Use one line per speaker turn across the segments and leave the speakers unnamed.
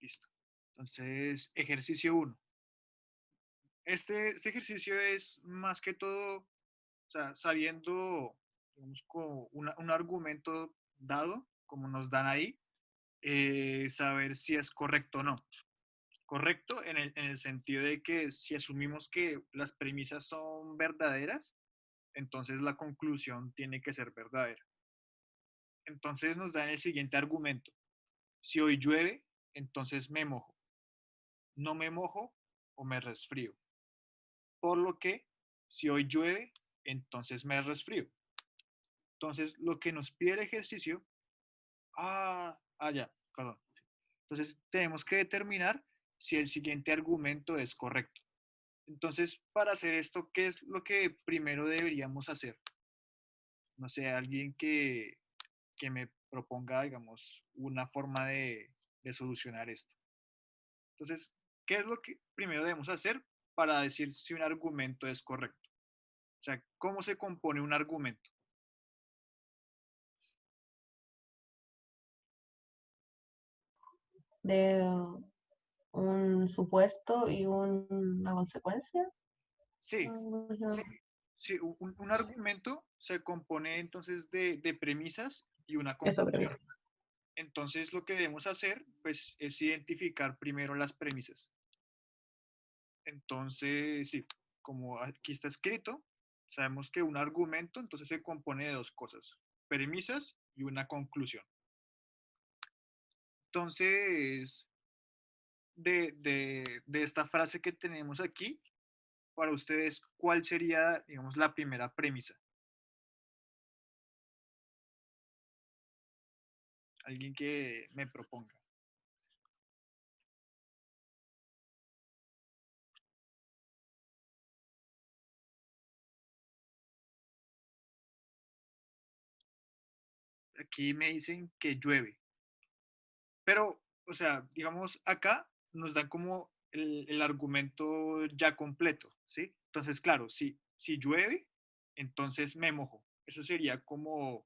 Listo. Entonces, ejercicio uno. Este ejercicio es más que todo, o sea, sabiendo, digamos, como un argumento dado, como nos dan ahí, saber si es correcto o no. Correcto en el sentido de que si asumimos que las premisas son verdaderas, entonces la conclusión tiene que ser verdadera. Entonces nos dan el siguiente argumento. Si hoy llueve, entonces me mojo. No me mojo o me resfrío. Por lo que, si hoy llueve, entonces me resfrío. Entonces, lo que nos pide el ejercicio, ya, perdón. Entonces, tenemos que determinar si el siguiente argumento es correcto. Entonces, para hacer esto, ¿qué es lo que primero deberíamos hacer? No sé, alguien que me proponga, digamos, una forma de solucionar esto. Entonces, ¿qué es lo que primero debemos hacer para decir si un argumento es correcto? O sea, ¿cómo se compone un argumento?
De un supuesto y una consecuencia.
Sí,
Algo así.
sí, un argumento se compone entonces de premisas y una
Eso, premisa.
conclusión. Entonces, lo que debemos hacer, pues, es identificar primero las premisas. Entonces, sí, como aquí está escrito, sabemos que un argumento entonces se compone de dos cosas, premisas y una conclusión. Entonces, de esta frase que tenemos aquí, para ustedes, ¿cuál sería, digamos, la primera premisa? Alguien que me proponga. Aquí me dicen que llueve, pero, o sea, digamos, acá nos dan como el argumento ya completo, ¿sí? Entonces, claro, si llueve, entonces me mojo. Eso sería como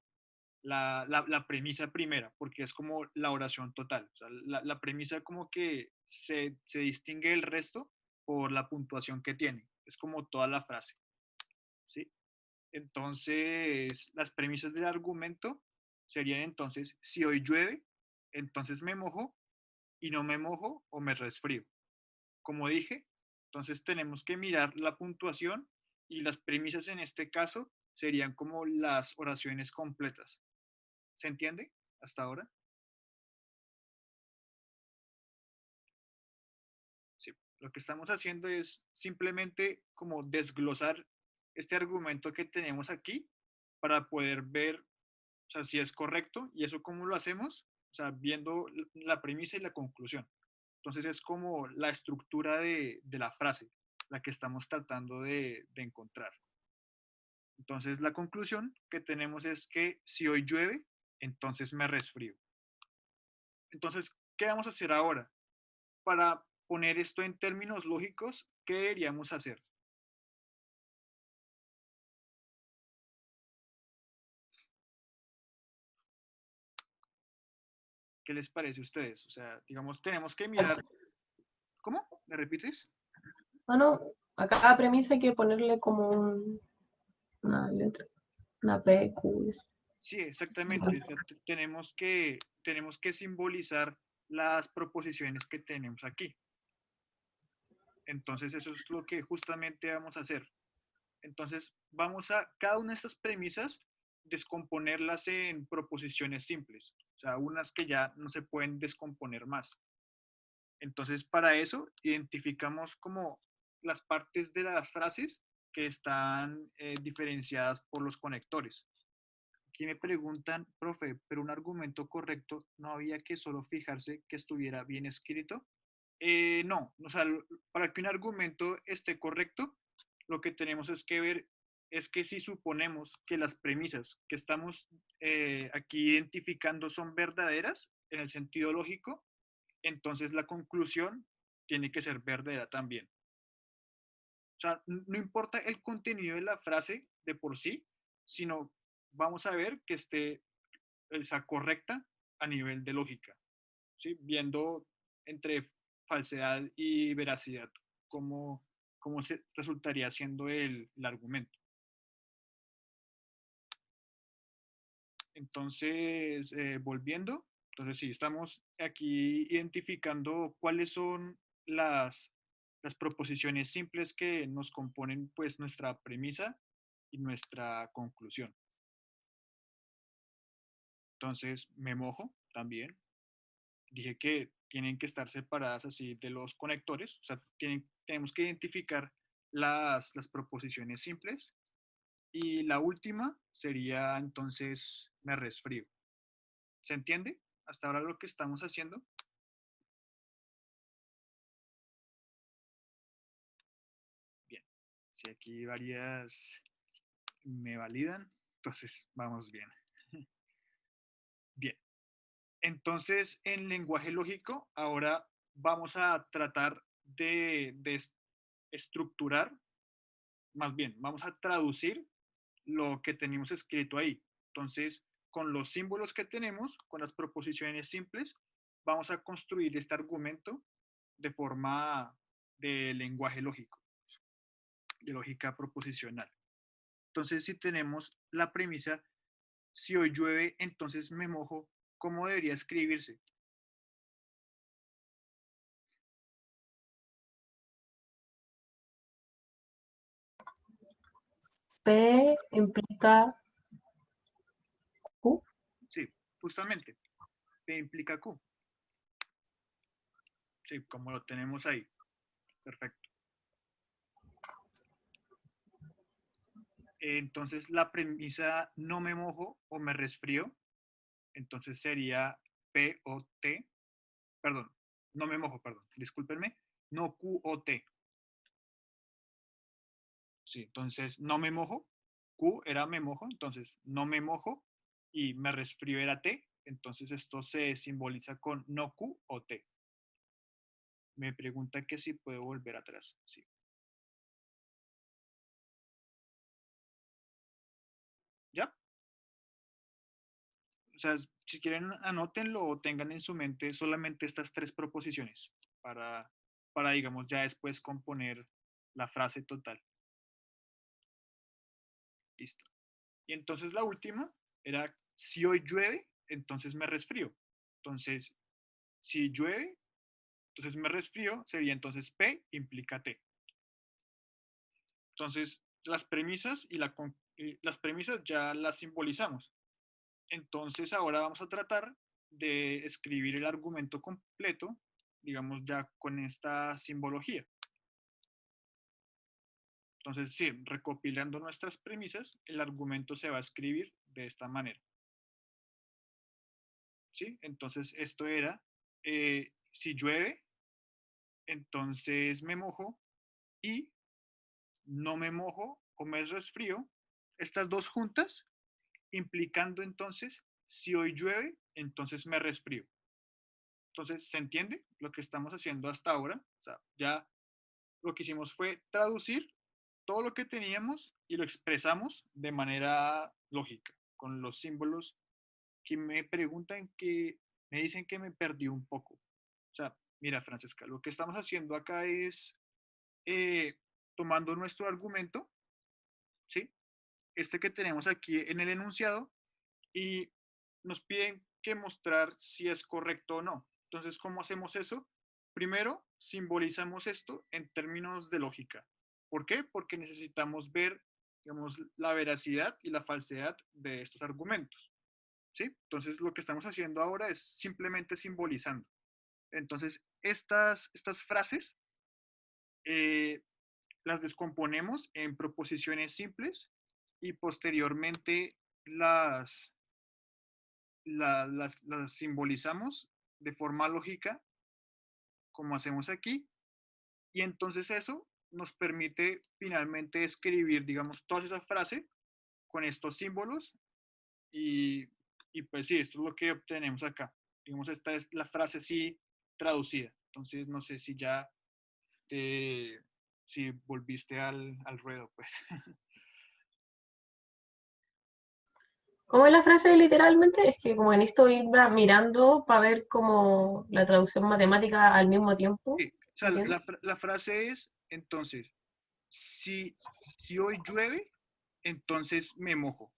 la premisa primera, porque es como la oración total. O sea, la premisa como que se distingue del resto por la puntuación que tiene. Es como toda la frase, ¿sí? Entonces, las premisas del argumento serían entonces, si hoy llueve, entonces me mojo y no me mojo o me resfrío. Como dije, entonces tenemos que mirar la puntuación y las premisas en este caso serían como las oraciones completas. ¿Se entiende hasta ahora? Sí. Lo que estamos haciendo es simplemente como desglosar este argumento que tenemos aquí para poder ver, o sea, si es correcto y eso cómo lo hacemos, o sea, viendo la premisa y la conclusión. Entonces es como la estructura de la frase, la que estamos tratando de encontrar. Entonces la conclusión que tenemos es que si hoy llueve, entonces me resfrío. Entonces, ¿qué vamos a hacer ahora? Para poner esto en términos lógicos, ¿qué deberíamos hacer? ¿Qué les parece a ustedes? O sea, digamos, tenemos que mirar. ¿Cómo? ¿Me repites?
Bueno, a cada premisa hay que ponerle como una letra, una P, Q, eso.
Sí, exactamente. O sea, tenemos que simbolizar las proposiciones que tenemos aquí. Entonces, eso es lo que justamente vamos a hacer. Entonces, vamos a cada una de estas premisas descomponerlas en proposiciones simples, o sea, unas que ya no se pueden descomponer más. Entonces, para eso, identificamos como las partes de las frases que están diferenciadas por los conectores. Aquí me preguntan, profe, pero un argumento correcto, ¿no había que solo fijarse que estuviera bien escrito? No, o sea, para que un argumento esté correcto, lo que tenemos es que ver es que si suponemos que las premisas que estamos aquí identificando son verdaderas en el sentido lógico, entonces la conclusión tiene que ser verdadera también. O sea, no importa el contenido de la frase de por sí, sino vamos a ver que esté esa correcta a nivel de lógica, ¿sí? Viendo entre falsedad y veracidad, cómo resultaría siendo el argumento. Entonces, volviendo, entonces sí, estamos aquí identificando cuáles son las proposiciones simples que nos componen pues nuestra premisa y nuestra conclusión. Entonces, me mojo también. Dije que tienen que estar separadas así de los conectores, o sea, tenemos que identificar las proposiciones simples. Y la última sería entonces me resfrío. ¿Se entiende? Hasta ahora lo que estamos haciendo. Bien. Si aquí varias me validan, entonces vamos bien. Bien. Entonces, en lenguaje lógico, ahora vamos a tratar de estructurar, más bien, vamos a traducir lo que tenemos escrito ahí. Entonces, con los símbolos que tenemos, con las proposiciones simples, vamos a construir este argumento de forma de lenguaje lógico, de lógica proposicional. Entonces, si tenemos la premisa, si hoy llueve, entonces me mojo, ¿cómo debería escribirse?
P implica Q.
Sí, justamente, P implica Q. Sí, como lo tenemos ahí. Perfecto. Entonces, la premisa no me mojo o me resfrío, entonces sería P o T, perdón, no me mojo, perdón, discúlpenme, no Q o T. Sí, entonces no me mojo, Q era me mojo, entonces no me mojo y me resfrío era T, entonces esto se simboliza con no Q o T. Me pregunta que si puedo volver atrás. Sí. ¿Ya? O sea, si quieren anótenlo o tengan en su mente solamente estas tres proposiciones para, para digamos, ya después componer la frase total. Listo. Y entonces la última era, si hoy llueve, entonces me resfrío. Entonces, si llueve, entonces me resfrío, sería entonces P implica T. Entonces, las premisas las premisas ya las simbolizamos. Entonces, ahora vamos a tratar de escribir el argumento completo, digamos ya con esta simbología. Entonces, sí, recopilando nuestras premisas, el argumento se va a escribir de esta manera. ¿Sí? Entonces, esto era, si llueve, entonces me mojo y no me mojo o me resfrío. Estas dos juntas, implicando entonces, si hoy llueve, entonces me resfrío. Entonces, ¿se entiende lo que estamos haciendo hasta ahora? O sea, ya lo que hicimos fue traducir todo lo que teníamos y lo expresamos de manera lógica, con los símbolos que me preguntan que me dicen que me perdí un poco. O sea, mira, Francesca, lo que estamos haciendo acá es eh, tomando nuestro argumento, ¿sí? Este que tenemos aquí en el enunciado, y nos piden que mostrar si es correcto o no. Entonces, ¿cómo hacemos eso? Primero, simbolizamos esto en términos de lógica. ¿Por qué? Porque necesitamos ver, digamos, la veracidad y la falsedad de estos argumentos. ¿Sí? Entonces, lo que estamos haciendo ahora es simplemente simbolizando. Entonces, estas frases eh, las descomponemos en proposiciones simples y posteriormente las simbolizamos de forma lógica, como hacemos aquí, y entonces eso nos permite finalmente escribir, digamos, toda esa frase con estos símbolos y, y pues sí, esto es lo que obtenemos acá. Digamos, esta es la frase sí traducida. Entonces, no sé si ya si volviste al ruedo, pues.
¿Cómo es la frase literalmente? Es que como que necesito ir mirando para ver como la traducción matemática al mismo tiempo.
Sí, o
¿Me
sea,
entiendes?
la frase es, entonces, si, si hoy llueve, entonces me mojo.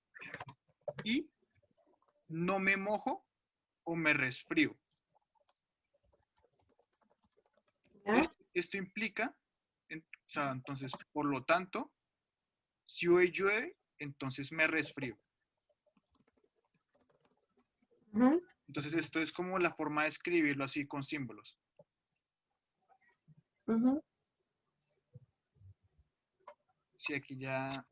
Y no me mojo o me resfrío.
¿Ya?
Esto implica, o sea, entonces, por lo tanto, si hoy llueve, entonces me resfrío.
Ujú,
Entonces, esto es como la forma de escribirlo así con símbolos.
ujú.
Si aquí ya,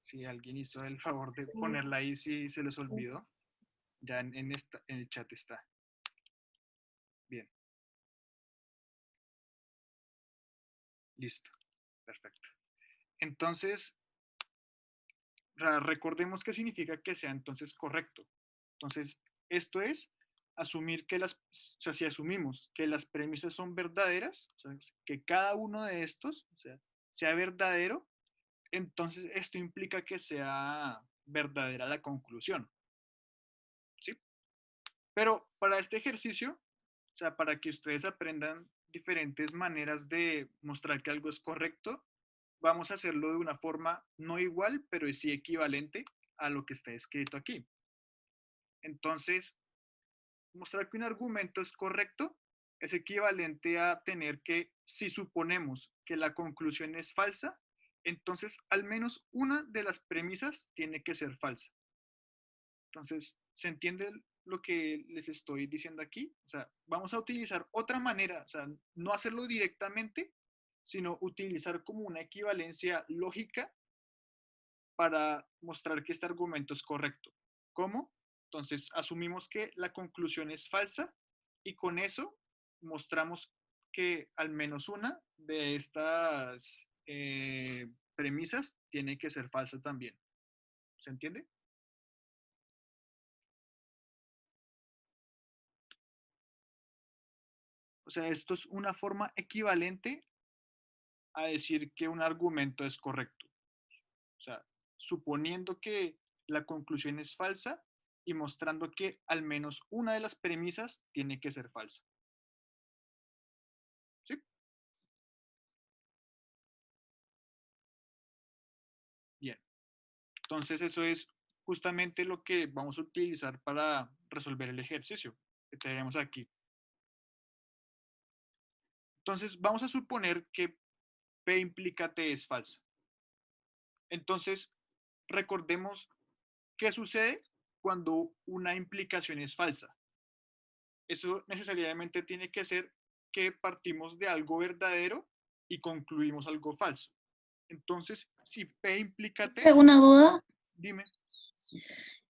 si alguien hizo el favor de ponerla ahí, si se les olvidó, ya en el chat está. Bien, listo, perfecto. Entonces, recordemos qué significa que sea entonces correcto. Entonces, esto es asumir que o sea, si asumimos que las premisas son verdaderas, o sea, que cada uno de estos, o sea verdadero, entonces esto implica que sea verdadera la conclusión, ¿sí? Pero para este ejercicio, o sea, para que ustedes aprendan diferentes maneras de mostrar que algo es correcto, vamos a hacerlo de una forma no igual, pero sí equivalente a lo que está escrito aquí. Entonces, mostrar que un argumento es correcto es equivalente a tener que, si suponemos que la conclusión es falsa, entonces al menos una de las premisas tiene que ser falsa. Entonces, ¿se entiende lo que les estoy diciendo aquí? O sea, vamos a utilizar otra manera, o sea, no hacerlo directamente, sino utilizar como una equivalencia lógica para mostrar que este argumento es correcto. ¿Cómo? Entonces, asumimos que la conclusión es falsa y con eso mostramos que al menos una de estas premisas tiene que ser falsa también. ¿Se entiende? O sea, esto es una forma equivalente a decir que un argumento es correcto. O sea, suponiendo que la conclusión es falsa y mostrando que al menos una de las premisas tiene que ser falsa. ¿Sí? Bien. Entonces eso es justamente lo que vamos a utilizar para resolver el ejercicio que tenemos aquí. Entonces vamos a suponer que P implica T es falsa. Entonces recordemos qué sucede cuando una implicación es falsa. Eso necesariamente tiene que ser que partimos de algo verdadero y concluimos algo falso. Entonces, si P implica T,
Una duda
dime.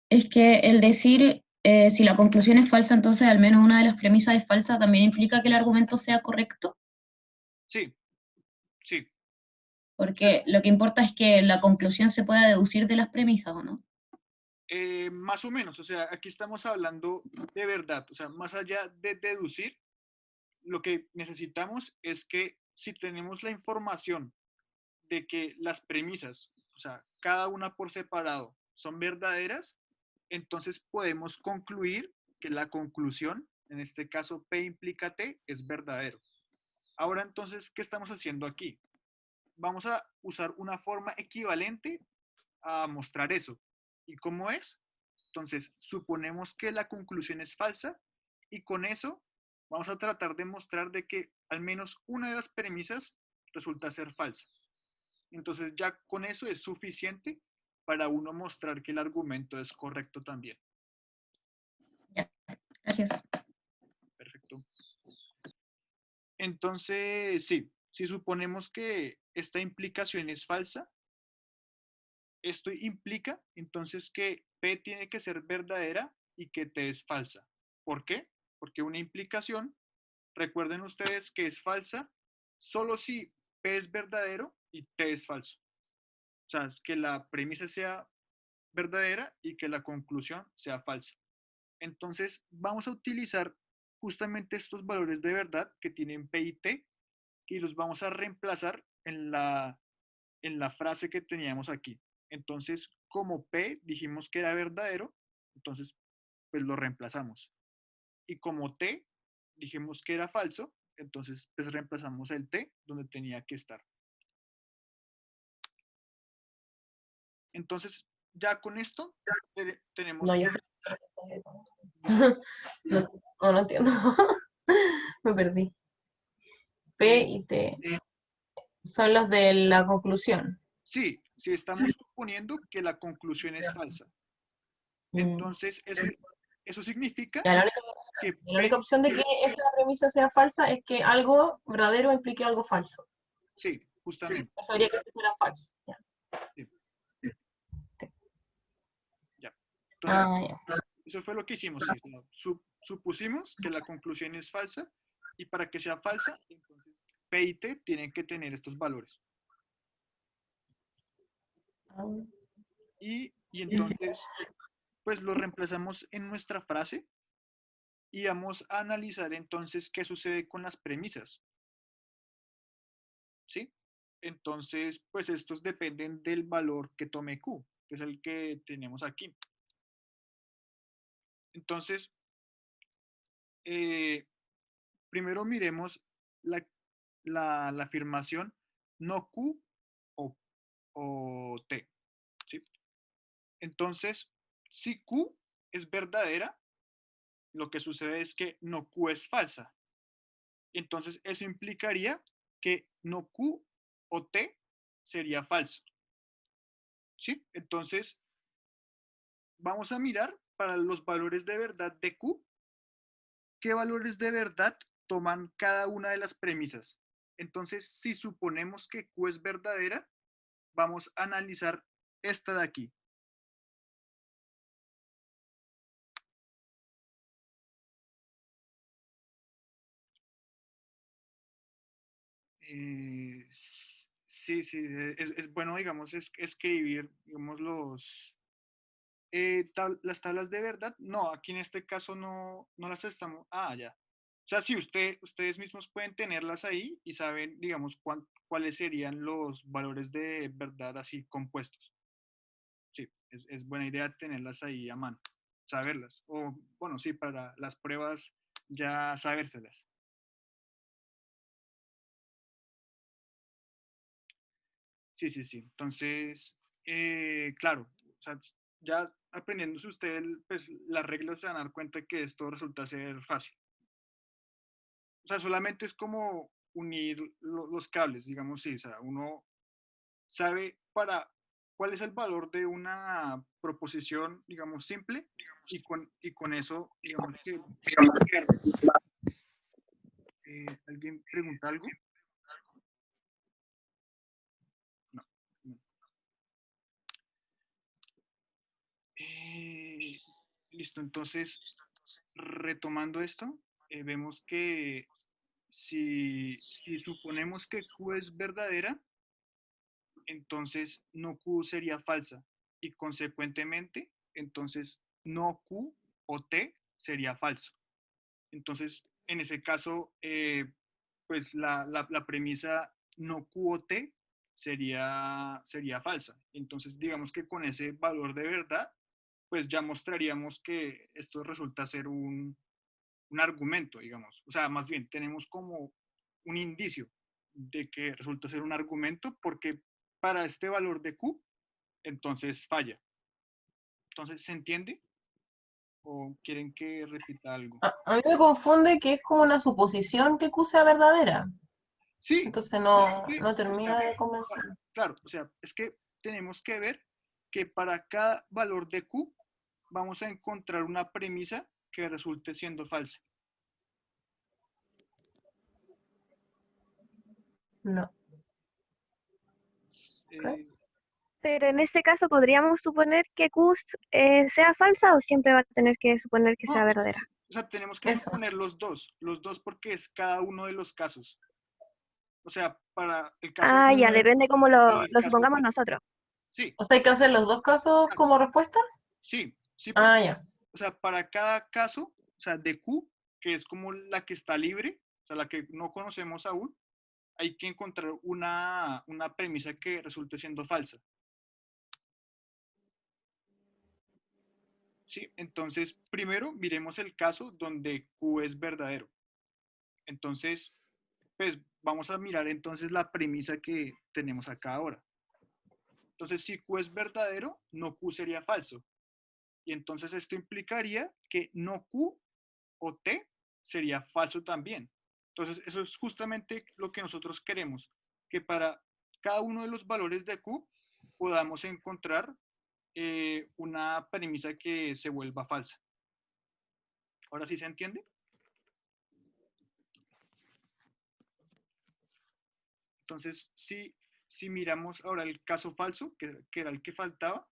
es que el decir si la conclusión es falsa, entonces al menos una de las premisas es falsa, también implica que el argumento sea correcto,
Sí, sí.
porque lo que importa es que la conclusión se pueda deducir de las premisas, ¿o no?
Más o menos, o sea, aquí estamos hablando de verdad, o sea, más allá de deducir, lo que necesitamos es que si tenemos la información de que las premisas, o sea, cada una por separado, son verdaderas, entonces podemos concluir que la conclusión, en este caso P implica T, es verdadero. Ahora entonces, ¿qué estamos haciendo aquí? Vamos a usar una forma equivalente a mostrar eso. ¿Y cómo es? Entonces, suponemos que la conclusión es falsa y con eso vamos a tratar de mostrar de que al menos una de las premisas resulta ser falsa. Entonces, ya con eso es suficiente para uno mostrar que el argumento es correcto también.
Ya, gracias.
Perfecto. Entonces, sí, si suponemos que esta implicación es falsa, esto implica entonces que P tiene que ser verdadera y que T es falsa. ¿Por qué? Porque una implicación, recuerden ustedes que es falsa solo si P es verdadero y T es falso. O sea, es que la premisa sea verdadera y que la conclusión sea falsa. Entonces, vamos a utilizar justamente estos valores de verdad que tienen P y T y los vamos a reemplazar en la frase que teníamos aquí. Entonces, como P dijimos que era verdadero, entonces pues lo reemplazamos. Y como T dijimos que era falso, entonces pues reemplazamos el T donde tenía que estar. Entonces, ya con esto tenemos...
No, yo no, no entiendo. Me perdí. P y T son los de la conclusión.
Sí, si estamos suponiendo que la conclusión es falsa. Entonces, eso significa
Ya,
que
la
P,
única opción de que esa premisa sea falsa es que algo verdadero implique algo falso.
sí, justamente.
Eso habría que ser fuera falso. Ya.
Sí, ya. Entonces,
Ya.
eso fue lo que hicimos. Sí. Supusimos que la conclusión es falsa y para que sea falsa, entonces P y T tienen que tener estos valores. Y entonces, pues lo reemplazamos en nuestra frase y vamos a analizar entonces qué sucede con las premisas. ¿Sí? Entonces, pues estos dependen del valor que tome Q, que es el que tenemos aquí. Entonces, primero miremos la afirmación no Q o T. ¿Sí? Entonces, si Q es verdadera, lo que sucede es que no Q es falsa. Entonces, eso implicaría que no Q o T sería falso. ¿Sí? Entonces, vamos a mirar para los valores de verdad de Q, qué valores de verdad toman cada una de las premisas. Entonces, si suponemos que Q es verdadera, vamos a analizar esta de aquí. Sí, es bueno, digamos, escribir, digamos, las tablas de verdad. No, aquí en este caso no las estamos. Ah, ya. O sea, sí, ustedes mismos pueden tenerlas ahí y saben, digamos, cuáles serían los valores de verdad así compuestos. Sí, es buena idea tenerlas ahí a mano, saberlas. O, bueno, sí, para las pruebas ya sabérselas. Sí, sí, sí. Entonces, claro, o sea, ya aprendiéndose usted pues, las reglas se van a dar cuenta que esto resulta ser fácil. O sea, solamente es como unir los cables, digamos, sí, o sea, uno sabe para cuál es el valor de una proposición, digamos, simple, y con eso, digamos que, ¿alguien pregunta algo? No. No. Eh, listo, entonces, retomando esto, vemos que si suponemos que Q es verdadera, entonces no Q sería falsa y consecuentemente, entonces no Q o T sería falso. Entonces, en ese caso, pues la premisa no Q o T sería falsa. Entonces, digamos que con ese valor de verdad, pues ya mostraríamos que esto resulta ser un argumento, digamos. O sea, más bien tenemos como un indicio de que resulta ser un argumento porque para este valor de Q, entonces falla. Entonces, ¿se entiende? ¿O quieren que repita algo?
A mí me confunde que es como una suposición que Q sea verdadera.
Sí,
Entonces
sí,
no
o
termina
sea,
de convencer.
claro, o sea, es que tenemos que ver que para cada valor de Q vamos a encontrar una premisa que resulte siendo falsa.
No. ¿Okay?
Eh,
Pero en este caso, ¿podríamos suponer que Q sea falsa o siempre va a tener que suponer que
no,
sea verdadera?
o sea, tenemos que
Eso.
suponer los dos porque es cada uno de los casos. O sea, para el caso
Ah, ya, depende cómo lo
caso
supongamos nosotros.
sí,
O sea, hay que hacer los dos casos como respuesta.
sí, porque,
Ah, ya.
o sea, para cada caso, o sea, de Q, que es como la que está libre, o sea, la que no conocemos aún, hay que encontrar una premisa que resulte siendo falsa. ¿sí? Entonces, primero miremos el caso donde Q es verdadero. Entonces, pues vamos a mirar entonces la premisa que tenemos acá ahora. Entonces, si Q es verdadero, no Q sería falso. Y entonces esto implicaría que no Q o T sería falso también. Entonces, eso es justamente lo que nosotros queremos, que para cada uno de los valores de Q podamos encontrar una premisa que se vuelva falsa. ¿Ahora sí se entiende? Entonces, si miramos ahora el caso falso, que era el que faltaba,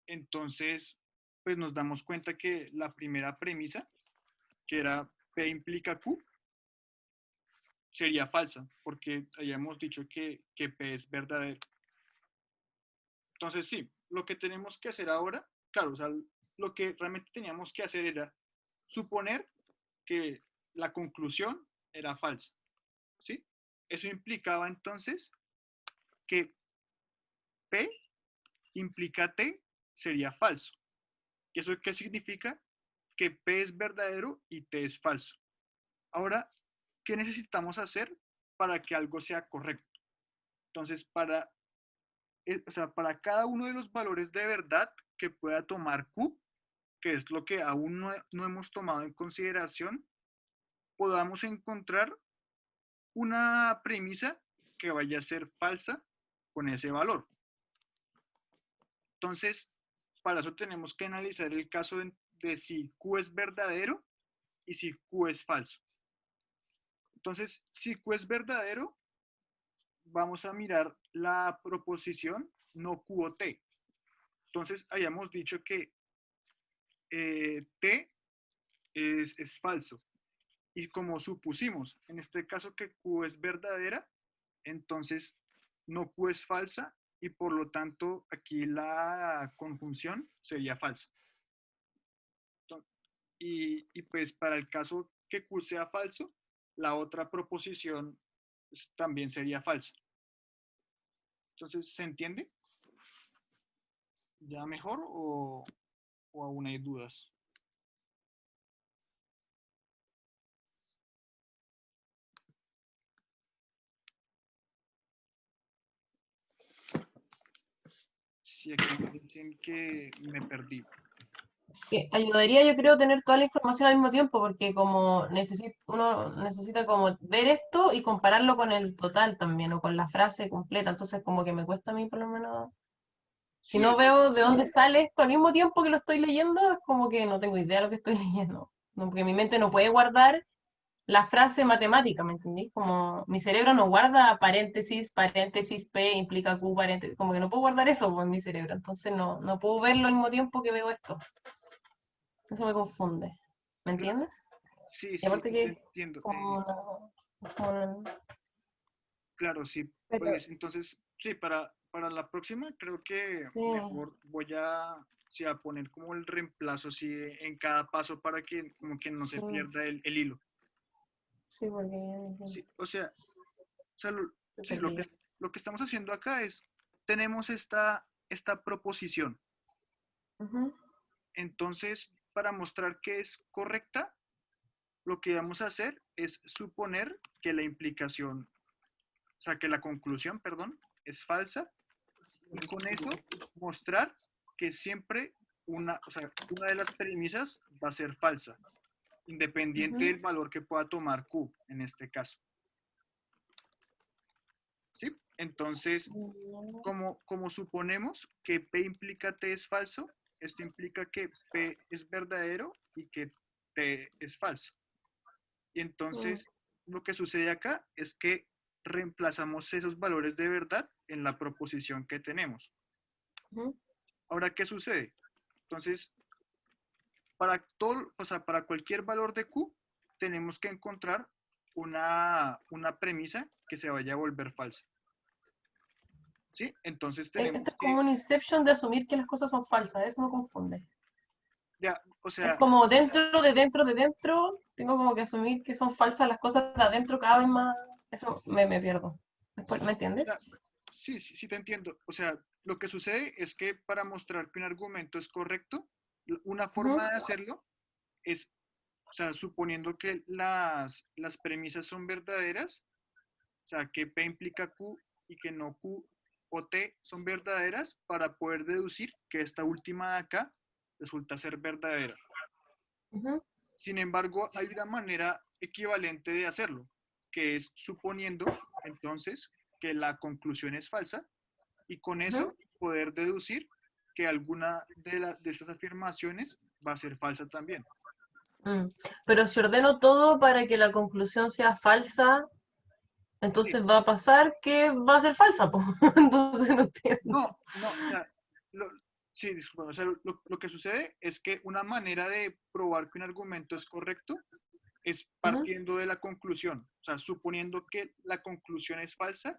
entonces, pues nos damos cuenta que la primera premisa, que era P implica Q, sería falsa, porque habíamos dicho que P es verdadero. Entonces, sí, lo que tenemos que hacer ahora, claro, o sea, lo que realmente teníamos que hacer era suponer que la conclusión era falsa, ¿sí? Eso implicaba entonces que P implica T sería falso. ¿Y eso qué significa? Que P es verdadero y T es falso. Ahora, ¿qué necesitamos hacer para que algo sea correcto? Entonces, para cada uno de los valores de verdad que pueda tomar Q, que es lo que aún no hemos tomado en consideración, podamos encontrar una premisa que vaya a ser falsa con ese valor. Entonces, para eso tenemos que analizar el caso de si Q es verdadero y si Q es falso. Entonces, si Q es verdadero, vamos a mirar la proposición no Q o T. Entonces, habíamos dicho que T es falso. Y como supusimos, en este caso que Q es verdadera, entonces no Q es falsa y por lo tanto aquí la conjunción sería falsa. Y pues para el caso que Q sea falso, la otra proposición pues, también sería falsa. Entonces, ¿se entiende? ¿Ya mejor o aún hay dudas? Si aquí me dicen que me perdí.
Que ayudaría, yo creo, tener toda la información al mismo tiempo, porque como uno necesita como ver esto y compararlo con el total también, o con la frase completa, entonces como que me cuesta a mí por lo menos, si
Sí,
no veo de dónde sale esto al mismo tiempo que lo estoy leyendo, es como que no tengo idea de lo que estoy leyendo, no, porque mi mente no puede guardar la frase matemática, ¿me entendís? Como mi cerebro no guarda paréntesis, paréntesis, P implica Q, paréntesis, como que no puedo guardar eso en mi cerebro, entonces no puedo verlo al mismo tiempo que veo esto. Eso me confunde. ¿Me
claro,
entiendes?
sí,
Y
sí,
aparte
te
que es
entiendo.
como
Claro, sí,
pero,
pues entonces, sí, para la próxima creo que
sí,
mejor voy sí, a poner como el reemplazo sí, en cada paso para que como que no se
sí,
pierda el hilo.
sí, porque
Sí, o sea,
me
sí,
perdí.
lo que estamos haciendo acá es, tenemos esta proposición.
Ujú,
Entonces, para mostrar que es correcta, lo que vamos a hacer es suponer que la implicación, o sea, que la conclusión, perdón, es falsa y con eso mostrar que siempre o sea, una de las premisas va a ser falsa, independiente
ujú.
del valor que pueda tomar Q en este caso. ¿Sí? Entonces, como suponemos que P implica T es falso, esto implica que P es verdadero y que T es falso. Y entonces, lo que sucede acá es que reemplazamos esos valores de verdad en la proposición que tenemos.
Ujú.
Ahora, ¿qué sucede? Entonces, o sea, para cualquier valor de Q, tenemos que encontrar una premisa que se vaya a volver falsa. ¿Sí? Entonces
Esto
tenemos
es como
que,
un inception de asumir que las cosas son falsas, eso me confunde.
ya, o
Es
sea,
como dentro, tengo como que asumir que son falsas las cosas de adentro cada vez más. Eso me pierdo. ¿Me
o sea,
entiendes?
sí te entiendo. O sea, lo que sucede es que para mostrar que un argumento es correcto, Una forma de hacerlo es, o sea, suponiendo que las premisas son verdaderas, o sea, que P implica Q y que no Q o T son verdaderas para poder deducir que esta última de acá resulta ser verdadera.
Ujú.
Sin embargo, hay una manera equivalente de hacerlo, que es suponiendo entonces que la conclusión es falsa y con eso poder deducir que alguna de estas afirmaciones va a ser falsa también.
Mm. Pero si ordeno todo para que la conclusión sea falsa,
Sí.
entonces va a pasar que va a ser falsa, po. Entonces no entiendo.
No, o sea, sí, disculpa, o sea, lo que sucede es que una manera de probar que un argumento es correcto es
Ujú.
partiendo de la conclusión, o sea, suponiendo que la conclusión es falsa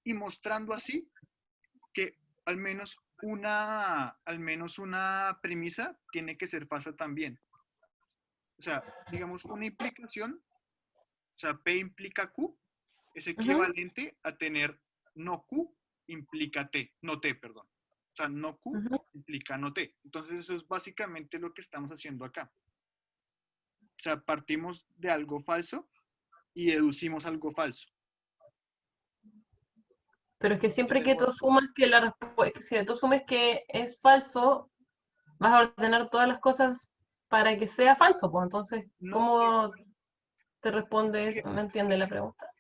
y mostrando así que al menos una premisa tiene que ser falsa también. O sea, digamos, una implicación, o sea, P implica Q, es
Ujú.
equivalente a tener no Q implica T, no T, perdón. O sea, no Q
Ujú.
implica no T. Entonces eso es básicamente lo que estamos haciendo acá. O sea, partimos de algo falso y deducimos algo falso.
Pero es que siempre que
Luego,
tú asumas que si tú asumes que es falso, vas a ordenar todas las cosas para que sea falso, pues entonces,
no,
¿cómo te
es
respondes?
que,
¿Me entiendes la pregunta?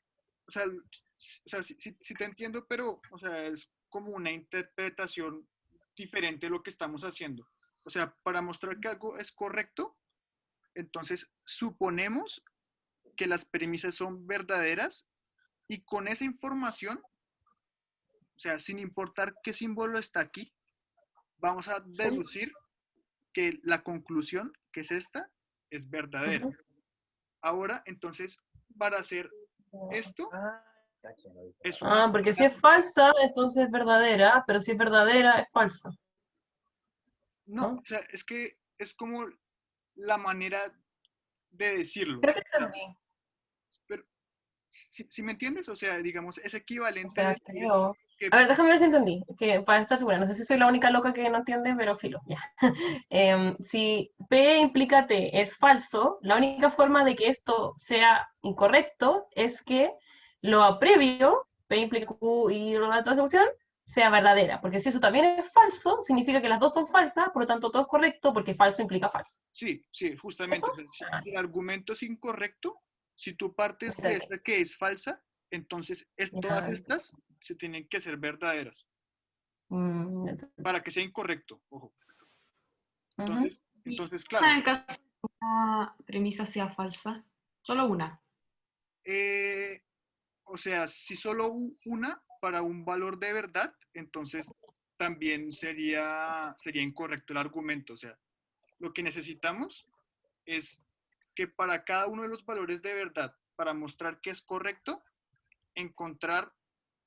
o sea sí te entiendo, pero, o sea, es como una interpretación diferente de lo que estamos haciendo. O sea, para mostrar que algo es correcto, entonces suponemos que las premisas son verdaderas y con esa información, o sea, sin importar qué símbolo está aquí, vamos a
¿Sí?
deducir que la conclusión, que es esta, es verdadera.
Ujú.
Ahora, entonces, para hacer esto, es una
Ah, porque si es falsa, entonces es verdadera, pero si es verdadera, es falsa,
no, o
¿no?
sea, es que es como la manera de decirlo.
Creo que
O sea,
entendí.
pero, si me entiendes, o sea, digamos, es
O
equivalente a
sea,
decir
creo.
que
A ver, déjame ver si entendí. Que para estar segura, no sé si soy la única loca que no entiende, pero filo, ya. Si P implica T es falso, la única forma de que esto sea incorrecto es que lo previo, P implica Q y toda esa cuestión, sea verdadera. Porque si eso también es falso, significa que las dos son falsas, por lo tanto todo es correcto, porque falso implica falso.
sí,
¿Eso?
justamente, o sea, si el argumento es incorrecto, si tú partes de
Entendí.
esta que es falsa, entonces todas
Ya.
estas se tienen que ser verdaderas
Entendí.
para que sea incorrecto, ojo.
Ujú.
¿Y
Entonces,
qué pasa en
claro,
el caso de que una premisa sea falsa? Solo una.
eh, o sea, si solo una para un valor de verdad, entonces también sería incorrecto el argumento. O sea, lo que necesitamos es que para cada uno de los valores de verdad, para mostrar que es correcto, encontrar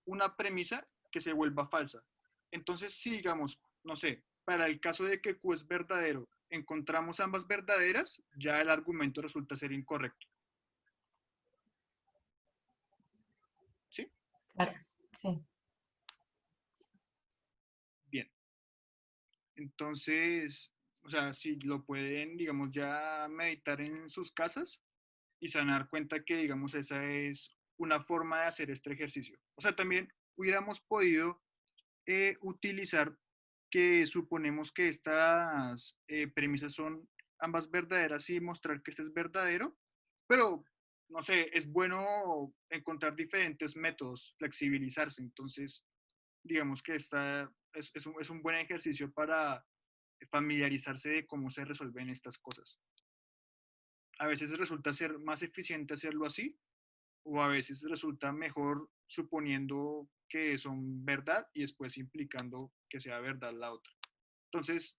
una premisa que se vuelva falsa. Entonces, si digamos, no sé, para el caso de que Q es verdadero, encontramos ambas verdaderas, ya el argumento resulta ser incorrecto. ¿Sí?
Claro, sí.
Bien. Entonces, o sea, si lo pueden, digamos, ya meditar en sus casas y se van a dar cuenta que, digamos, esa es una forma de hacer este ejercicio. O sea, también hubiéramos podido utilizar que suponemos que estas premisas son ambas verdaderas y mostrar que este es verdadero, pero no sé, es bueno encontrar diferentes métodos, flexibilizarse. Entonces, digamos que esta es un buen ejercicio para familiarizarse de cómo se resuelven estas cosas. A veces resulta ser más eficiente hacerlo así, o a veces resulta mejor suponiendo que son verdad y después implicando que sea verdad la otra. Entonces,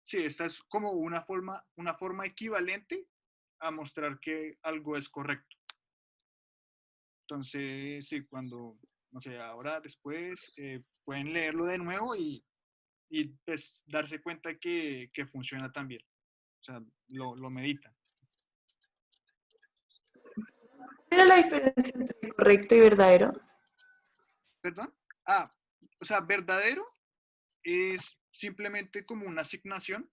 sí, esta es como una forma equivalente a mostrar que algo es correcto. Entonces, sí, cuando, no sé, ahora después pueden leerlo de nuevo y pues darse cuenta que funciona también. O sea, lo meditan.
¿Cuál era la diferencia entre correcto y verdadero?
¿Perdón? O sea, verdadero es simplemente como una asignación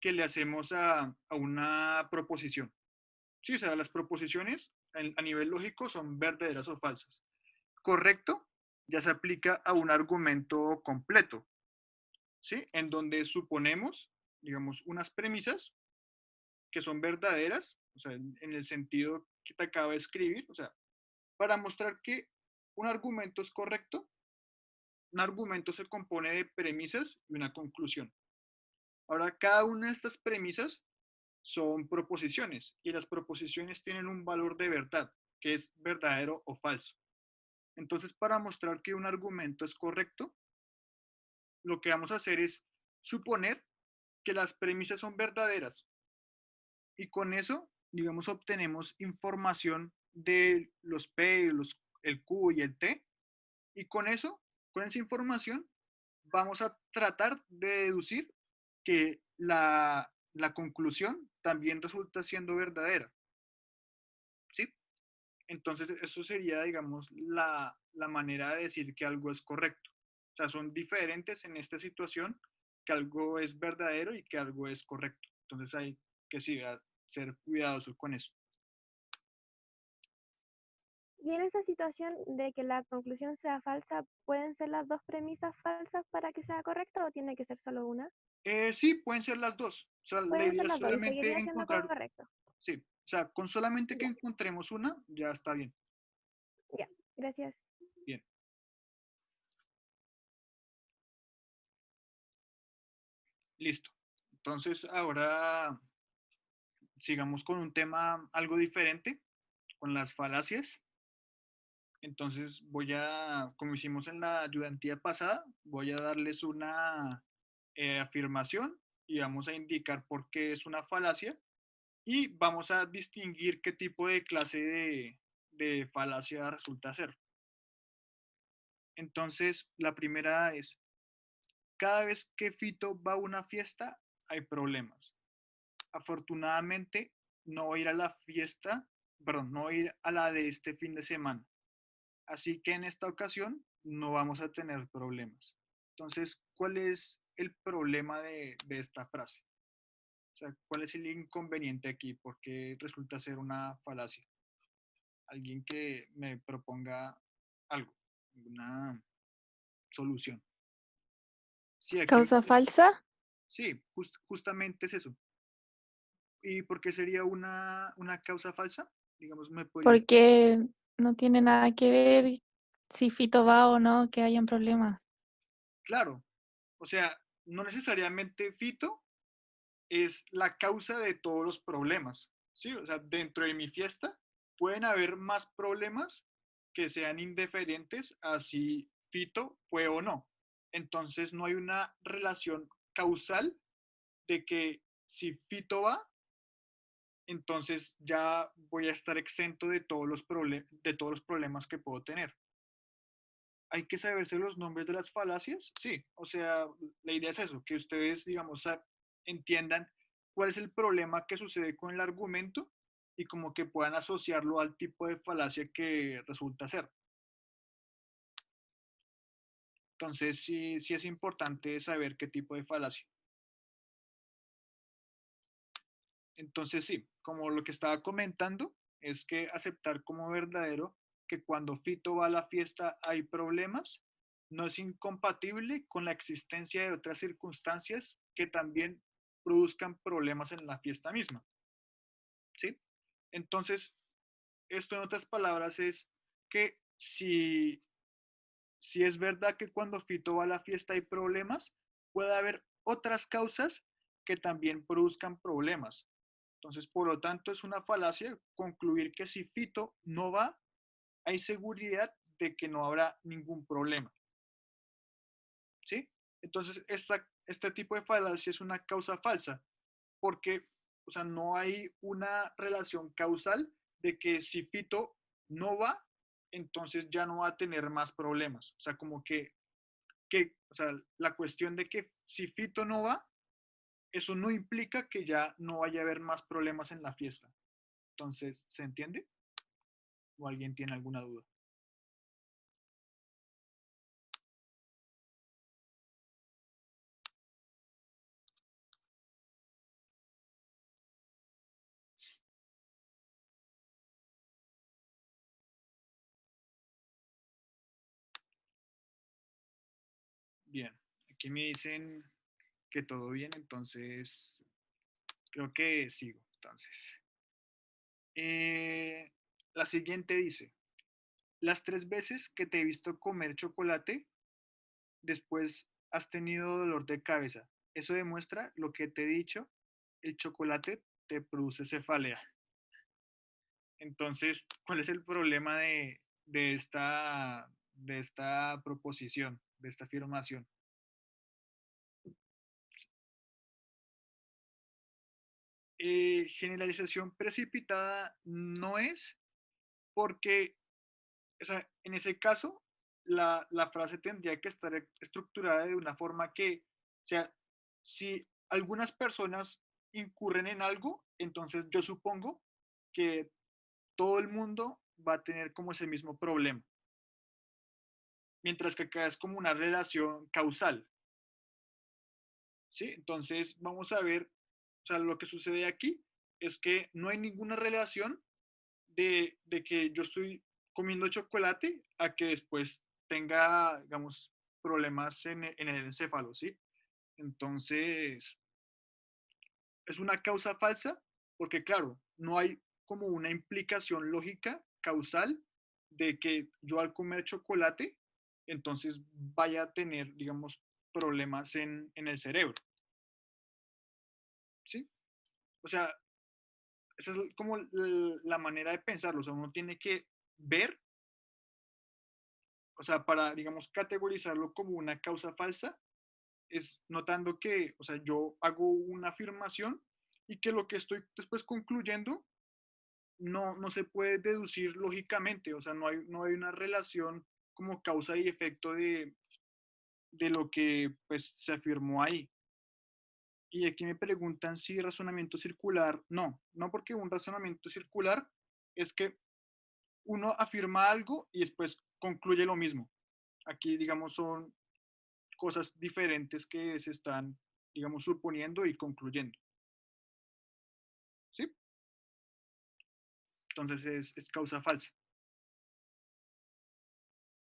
que le hacemos a una proposición. Sí, o sea, las proposiciones a nivel lógico son verdaderas o falsas. Correcto ya se aplica a un argumento completo, ¿sí? En donde suponemos, digamos, unas premisas que son verdaderas, o sea, en el sentido que te acabo de escribir, o sea, para mostrar que un argumento es correcto, un argumento se compone de premisas y una conclusión. Ahora, cada una de estas premisas son proposiciones y las proposiciones tienen un valor de verdad, que es verdadero o falso. Entonces, para mostrar que un argumento es correcto, lo que vamos a hacer es suponer que las premisas son verdaderas y con eso, digamos, obtenemos información de los P, el Q y el T y con eso, con esa información, vamos a tratar de deducir que la conclusión también resulta siendo verdadera, ¿sí? Entonces, eso sería, digamos, la manera de decir que algo es correcto. O sea, son diferentes en esta situación que algo es verdadero y que algo es correcto. Entonces, hay que sí, ser cuidadoso con eso.
Y en esa situación de que la conclusión sea falsa, ¿pueden ser las dos premisas falsas para que sea correcto o tiene que ser solo una?
Sí, pueden ser las dos. O sea, la
Pueden
idea
ser
es
las dos y
solamente
seguiría siendo
encontrar,
correcto.
sí, o sea, con solamente que
Ya,
encontremos una, ya está bien.
ya, gracias.
Bien. Listo. Entonces, ahora sigamos con un tema algo diferente, con las falacias. Entonces voy a, como hicimos en la ayudantía pasada, voy a darles una afirmación y vamos a indicar por qué es una falacia y vamos a distinguir qué tipo de clase de falacia resulta ser. Entonces, la primera es, cada vez que Fito va a una fiesta, hay problemas. Afortunadamente, no voy a ir a la fiesta, perdón, no voy a ir a la de este fin de semana. Así que en esta ocasión no vamos a tener problemas. Entonces, ¿cuál es el problema de esta frase? O sea, ¿cuál es el inconveniente aquí? ¿Por qué resulta ser una falacia? Alguien que me proponga algo, una solución. Sí, aquí
Causa falsa,
sí, justamente es eso. ¿Y por qué sería una causa falsa? Digamos, ¿me podrías?
porque no tiene nada que ver si Fito va o no, que hayan problemas.
Claro, o sea, no necesariamente Fito es la causa de todos los problemas, ¿sí? O sea, dentro de mi fiesta pueden haber más problemas que sean indiferentes a si Fito fue o no. Entonces no hay una relación causal de que si Fito va, entonces ya voy a estar exento de todos de todos los problemas que puedo tener. Hay que saberse los nombres de las falacias, sí, o sea, la idea es eso, que ustedes, digamos, entiendan cuál es el problema que sucede con el argumento y como que puedan asociarlo al tipo de falacia que resulta ser. Entonces, sí, sí es importante saber qué tipo de falacia. Entonces, sí, como lo que estaba comentando, es que aceptar como verdadero que cuando Fito va a la fiesta hay problemas, no es incompatible con la existencia de otras circunstancias que también produzcan problemas en la fiesta misma. ¿Sí? Entonces, esto en otras palabras es que si es verdad que cuando Fito va a la fiesta hay problemas, puede haber otras causas que también produzcan problemas. Entonces, por lo tanto, es una falacia concluir que si Fito no va, hay seguridad de que no habrá ningún problema. ¿Sí? Entonces, este tipo de falacia es una causa falsa, porque, o sea, no hay una relación causal de que si Fito no va, entonces ya no va a tener más problemas. O sea, como que o sea, la cuestión de que si Fito no va, eso no implica que ya no vaya a haber más problemas en la fiesta. Entonces, ¿se entiende? ¿O alguien tiene alguna duda? Bien, aquí me dicen que todo bien, entonces creo que sigo. Entonces, eh, la siguiente dice, las 3 veces que te he visto comer chocolate, después has tenido dolor de cabeza. Eso demuestra lo que te he dicho, el chocolate te produce cefalea. Entonces, ¿cuál es el problema de esta proposición, de esta afirmación? Generalización precipitada no es porque, o sea, en ese caso, la frase tendría que estar estructurada de una forma que, o sea, si algunas personas incurren en algo, entonces yo supongo que todo el mundo va a tener como ese mismo problema, mientras que acá es como una relación causal, ¿sí? Entonces vamos a ver, o sea, lo que sucede aquí es que no hay ninguna relación de que yo estoy comiendo chocolate a que después tenga, digamos, problemas en el encéfalo, ¿sí? Entonces, es una causa falsa porque, claro, no hay como una implicación lógica causal de que yo al comer chocolate, entonces vaya a tener, digamos, problemas en el cerebro, ¿sí? O sea, esa es como la manera de pensarlo, o sea, uno tiene que ver, o sea, para, digamos, categorizarlo como una causa falsa, es notando que, o sea, yo hago una afirmación y que lo que estoy después concluyendo no se puede deducir lógicamente, o sea, no hay una relación como causa y efecto de lo que pues se afirmó ahí. Y aquí me preguntan si razonamiento circular, no porque un razonamiento circular es que uno afirma algo y después concluye lo mismo. Aquí, digamos, son cosas diferentes que se están, digamos, suponiendo y concluyendo. ¿Sí? Entonces es causa falsa.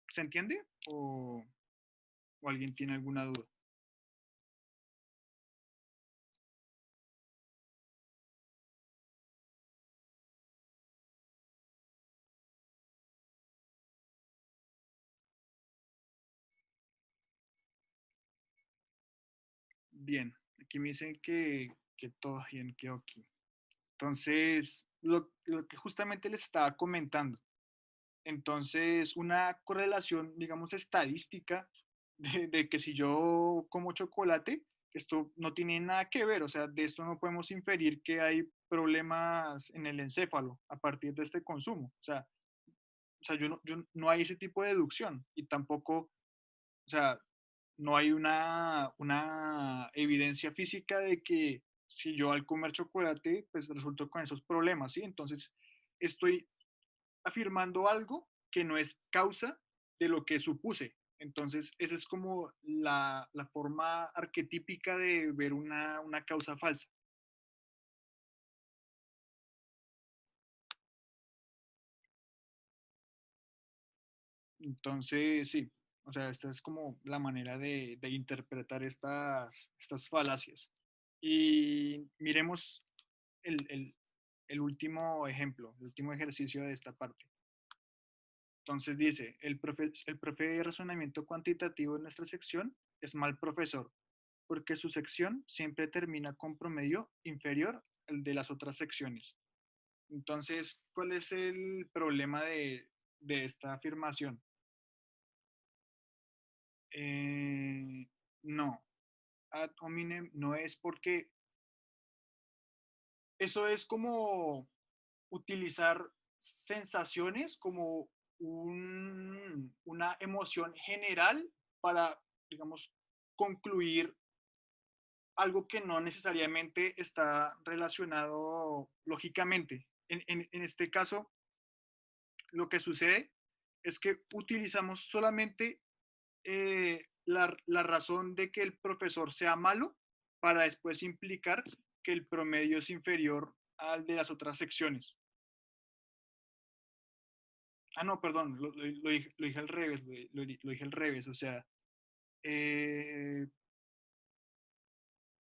¿Se entiende? ¿O alguien tiene alguna duda? Bien, aquí me dicen que todo bien quedó aquí. Entonces, lo que justamente les estaba comentando. Entonces, una correlación, digamos, estadística de que si yo como chocolate, esto no tiene nada que ver, o sea, de esto no podemos inferir que hay problemas en el encéfalo a partir de este consumo. Yo no hay ese tipo de deducción y tampoco, o sea, no hay una evidencia física de que si yo al comer chocolate, pues resulto con esos problemas, ¿sí? Entonces, estoy afirmando algo que no es causa de lo que supuse. Entonces, esa es como la forma arquetípica de ver una causa falsa. Entonces, sí, o sea, esta es como la manera de interpretar estas falacias. Y miremos el, el, el último ejemplo, el último ejercicio de esta parte. Entonces dice, el profe de razonamiento cuantitativo de nuestra sección es mal profesor, porque su sección siempre termina con promedio inferior al de las otras secciones. Entonces, ¿cuál es el problema de esta afirmación? Eh, no, ad hominem no es porque eso es como utilizar sensaciones como una emoción general para, digamos, concluir algo que no necesariamente está relacionado lógicamente. En este caso, lo que sucede es que utilizamos solamente la razón de que el profesor sea malo para después implicar que el promedio es inferior al de las otras secciones. Ah, no, perdón, lo dije al revés, lo dije al revés, o sea, eh,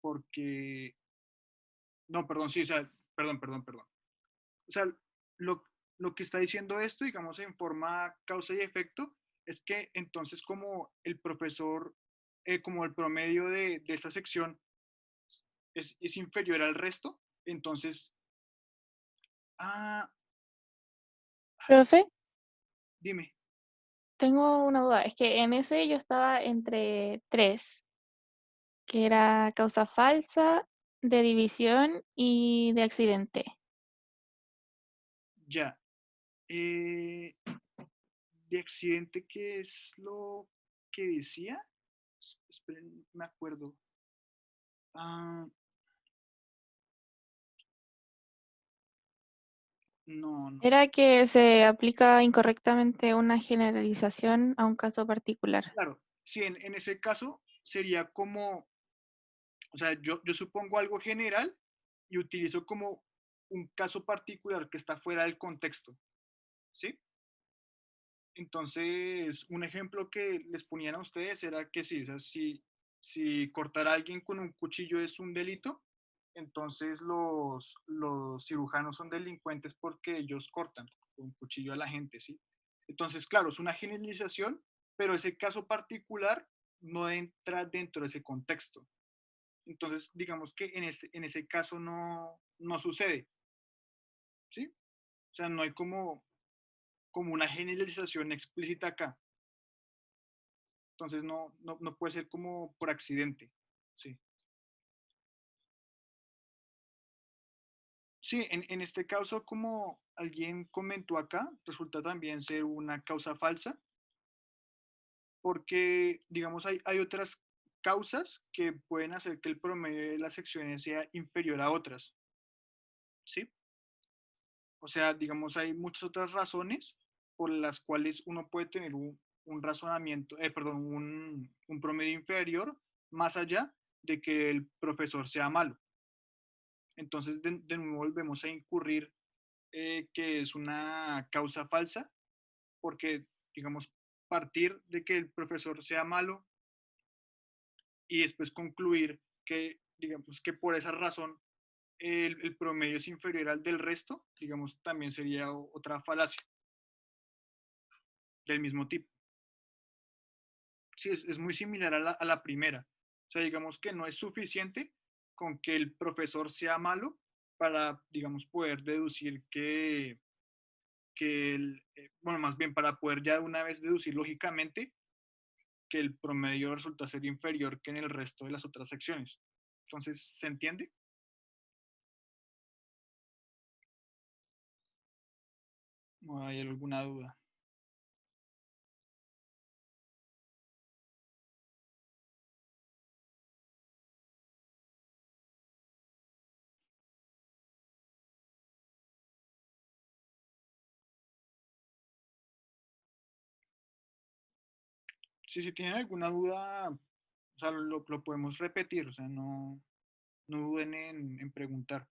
porque, no, perdón, sí, o sea, perdón. O sea, lo, lo que está diciendo esto, digamos, en forma causa y efecto, es que entonces como el profesor, como el promedio de esta sección es inferior al resto, entonces, ah,
Profe,
dime,
tengo una duda. Es que en ese yo estaba entre tres, que era causa falsa, de división y de accidente.
ya, eh, de accidente, ¿qué es lo que decía? Esperen, me acuerdo. Ah, no,
Era que se aplica incorrectamente una generalización a un caso particular.
claro, sí, en ese caso sería como, o sea, yo supongo algo general y utilizo como un caso particular que está fuera del contexto, ¿sí? Entonces, un ejemplo que les ponían a ustedes era que sí, o sea, si cortar a alguien con un cuchillo es un delito, entonces los cirujanos son delincuentes porque ellos cortan con un cuchillo a la gente, ¿sí? Entonces, claro, es una generalización, pero ese caso particular no entra dentro de ese contexto. Entonces, digamos que en ese caso no sucede, ¿sí? O sea, no hay como una generalización explícita acá. Entonces, no puede ser como por accidente, ¿sí? Sí, en este caso, como alguien comentó acá, resulta también ser una causa falsa, porque, digamos, hay otras causas que pueden hacer que el promedio de las secciones sea inferior a otras, ¿sí? O sea, digamos, hay muchas otras razones por las cuales uno puede tener un razonamiento, perdón, un promedio inferior más allá de que el profesor sea malo. Entonces, de nuevo volvemos a incurrir que es una causa falsa, porque, digamos, partir de que el profesor sea malo y después concluir que, digamos, que por esa razón el promedio es inferior al del resto, digamos, también sería otra falacia del mismo tipo. Sí, es muy similar a la primera. O sea, digamos que no es suficiente con que el profesor sea malo para, digamos, poder deducir que bueno, más bien para poder ya de una vez deducir lógicamente que el promedio resulta ser inferior que en el resto de las otras secciones. Entonces, ¿se entiende? ¿O hay alguna duda? Sí, si tienen alguna duda, o sea, lo podemos repetir, o sea, no duden en preguntar.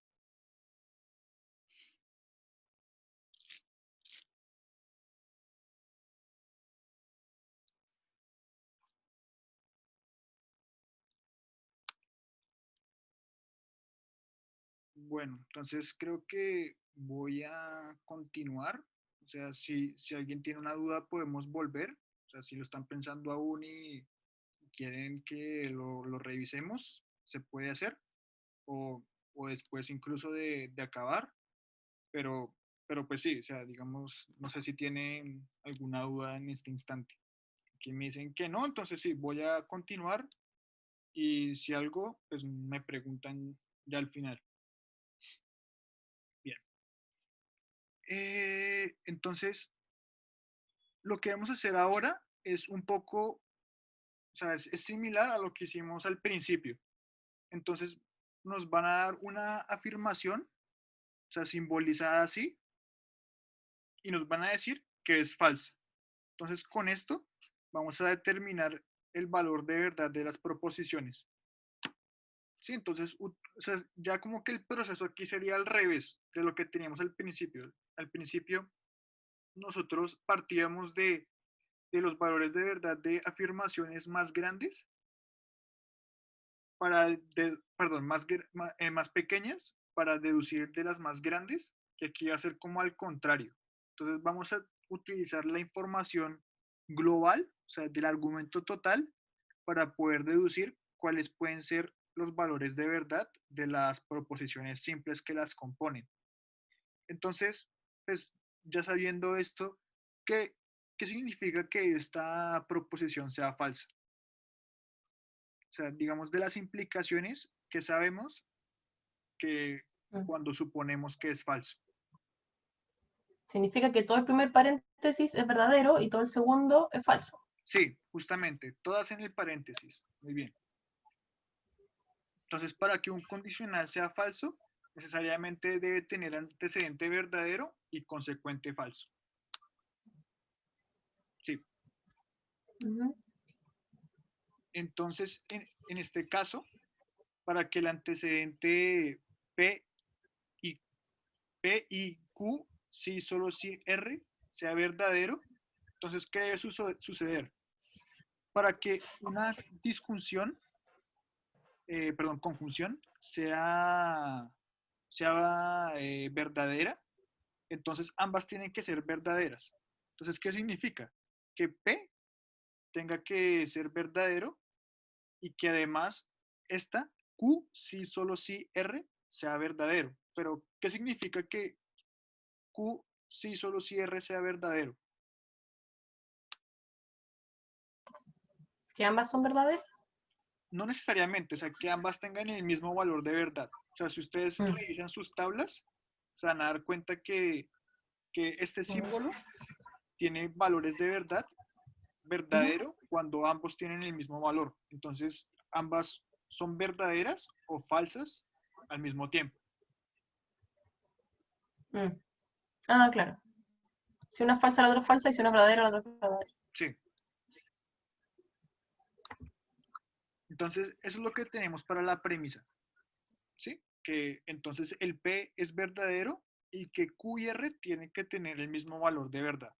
Bueno, entonces creo que voy a continuar. O sea, si alguien tiene una duda, podemos volver. O sea, si lo están pensando aún y quieren que lo revisemos, se puede hacer. O, o después incluso de acabar. Pero, pero pues sí, o sea, digamos, no sé si tienen alguna duda en este instante. Aquí me dicen que no, entonces sí, voy a continuar. Y si algo, pues me preguntan ya al final. Bien. Entonces, lo que vamos a hacer ahora es un poco, o sea, es similar a lo que hicimos al principio. Entonces, nos van a dar una afirmación, o sea, simbolizada así, y nos van a decir que es falsa. Entonces, con esto vamos a determinar el valor de verdad de las proposiciones. Sí, entonces, o sea, ya como que el proceso aquí sería al revés de lo que teníamos al principio. Al principio, nosotros partíamos de de los valores de verdad de afirmaciones más grandes más pequeñas para deducir de las más grandes, que aquí va a ser como al contrario. Entonces vamos a utilizar la información global, o sea, del argumento total, para poder deducir cuáles pueden ser los valores de verdad de las proposiciones simples que las componen. Entonces, pues ya sabiendo esto, ¿qué significa que esta proposición sea falsa? O sea, digamos de las implicaciones que sabemos que cuando suponemos que es falso.
Significa que todo el primer paréntesis es verdadero y todo el segundo es falso.
Sí, justamente, todas en el paréntesis. Muy bien. Entonces, para que un condicional sea falso, necesariamente debe tener antecedente verdadero y consecuente falso. Sí. Entonces, en este caso, para que el antecedente P y Q, si solo si R, sea verdadero, entonces, ¿qué debe suceder? Para que una conjunción sea verdadera, entonces ambas tienen que ser verdaderas. Entonces, ¿qué significa? Que P tenga que ser verdadero y que además esta Q, si solo si R, sea verdadero. Pero, ¿qué significa que Q, si solo si R sea verdadero?
¿Que ambas son verdaderas?
No necesariamente, o sea, que ambas tengan el mismo valor de verdad. O sea, si ustedes revisan sus tablas, se van a dar cuenta que este símbolo tiene valores de verdadero, cuando ambos tienen el mismo valor. Entonces, ambas son verdaderas o falsas al mismo tiempo.
Ah, claro. Si una es falsa, la otra es falsa, y si una es verdadera, la otra es verdadera.
Sí. Entonces, eso es lo que tenemos para la premisa. ¿Sí? Que entonces el P es verdadero y que Q y R tienen que tener el mismo valor de verdad.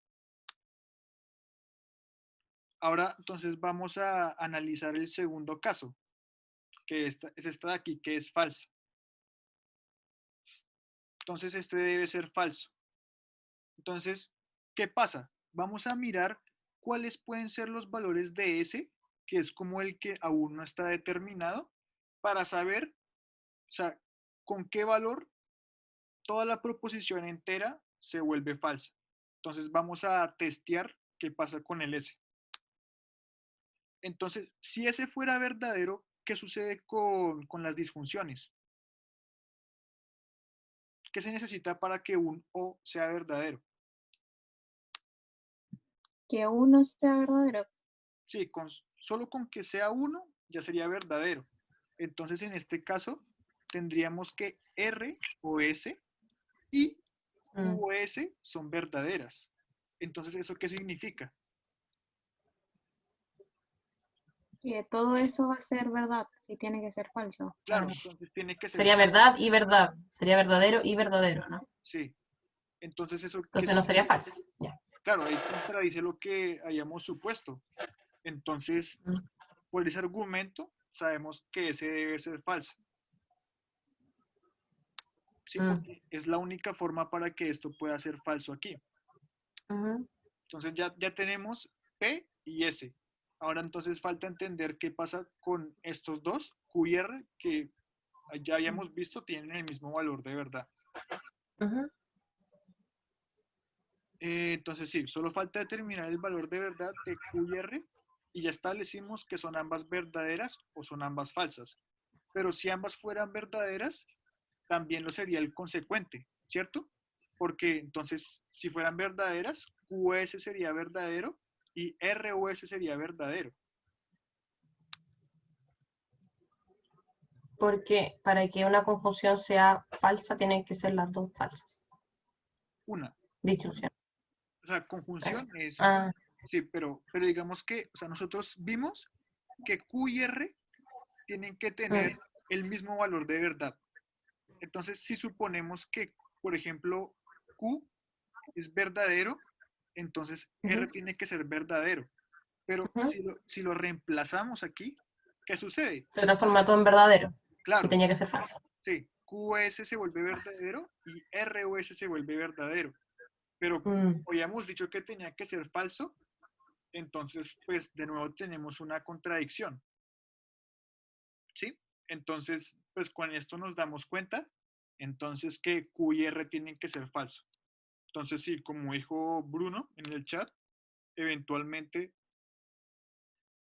Ahora, entonces vamos a analizar el segundo caso, que es esta de aquí, que es falsa. Entonces, este debe ser falso. Entonces, ¿qué pasa? Vamos a mirar cuáles pueden ser los valores de S, que es como el que aún no está determinado, para saber, o sea, con qué valor toda la proposición entera se vuelve falsa. Entonces, vamos a testear qué pasa con el S. Entonces, si ese fuera verdadero, ¿qué sucede con las disjunciones? ¿Qué se necesita para que un O sea verdadero?
Que uno sea verdadero.
Sí, solo con que sea uno ya sería verdadero. Entonces, en este caso, tendríamos que R o S y Q o S son verdaderas. Entonces, ¿eso qué significa?
Que todo eso va a ser verdad y tiene que ser falso.
Claro, entonces tiene que ser
Sería
falso.
verdad y verdad. Sería verdadero y verdadero, ¿no?
Sí. Entonces, ¿eso qué
Entonces no sería
significa?
falso. Ya.
Claro, ahí contradice lo que hayamos supuesto. Entonces, por ese argumento, sabemos que ese debe ser falso. Sí, porque es la única forma para que esto pueda ser falso aquí. Entonces ya tenemos P y S. Ahora entonces falta entender qué pasa con estos dos, Q y R, que ya habíamos visto tienen el mismo valor de verdad. Entonces sí, solo falta determinar el valor de verdad de Q y R y ya establecimos que son ambas verdaderas o son ambas falsas. Pero si ambas fueran verdaderas, también lo sería el consecuente, ¿cierto? Porque entonces, si fueran verdaderas, QS sería verdadero y ROS sería verdadero.
Porque para que una conjunción sea falsa, tienen que ser las dos falsas.
Una.
Disyunción.
O sea, conjunción es...
Ah.
Sí, pero digamos que, o sea, nosotros vimos que Q y R tienen que tener el mismo valor de verdad. Entonces, si suponemos que, por ejemplo, Q es verdadero entonces R tiene que ser verdadero. Pero si lo reemplazamos aquí, ¿qué sucede?
Se transforma todo en verdadero. Y
Claro,
tenía que ser falso.
sí, QS se vuelve verdadero y ROS se vuelve verdadero. Pero
Mm,
como ya hemos dicho que tenía que ser falso, entonces pues de nuevo tenemos una contradicción, ¿sí? Entonces pues con esto nos damos cuenta entonces que Q y R tienen que ser falsos. Entonces sí, como dijo Bruno en el chat, eventualmente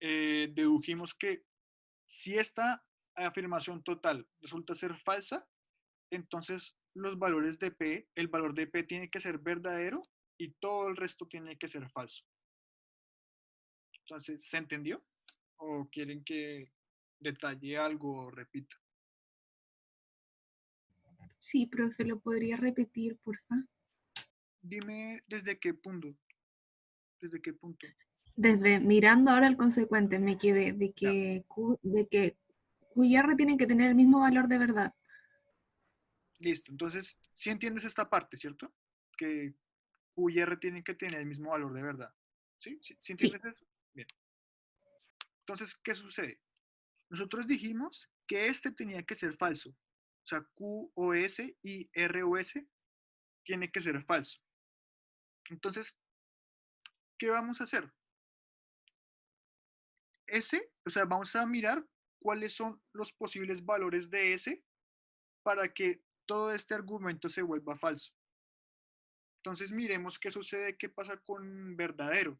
dedujimos que si esta afirmación total resulta ser falsa, entonces los valores de P, el valor de P tiene que ser verdadero y todo el resto tiene que ser falso. Entonces, ¿se entendió? ¿O quieren que detalle algo o repita?
Sí, profe, ¿lo podría repetir, porfa?
Dime desde qué punto. ¿Desde qué punto?
Desde mirando ahora el consecuente, me quedé de
Ya,
que Q y R tienen que tener el mismo valor de verdad.
listo. Entonces, sí entiendes esta parte, ¿cierto? Que Q y R tienen que tener el mismo valor de verdad. ¿Sí? ¿Sí, sí
Sí.
entiendes eso? Bien. Entonces, ¿qué sucede? Nosotros dijimos que este tenía que ser falso. O sea, QoS y ROS tiene que ser falso. Entonces, ¿qué vamos a hacer? O sea, vamos a mirar cuáles son los posibles valores de S para que todo este argumento se vuelva falso. Entonces, miremos qué sucede, qué pasa con verdadero.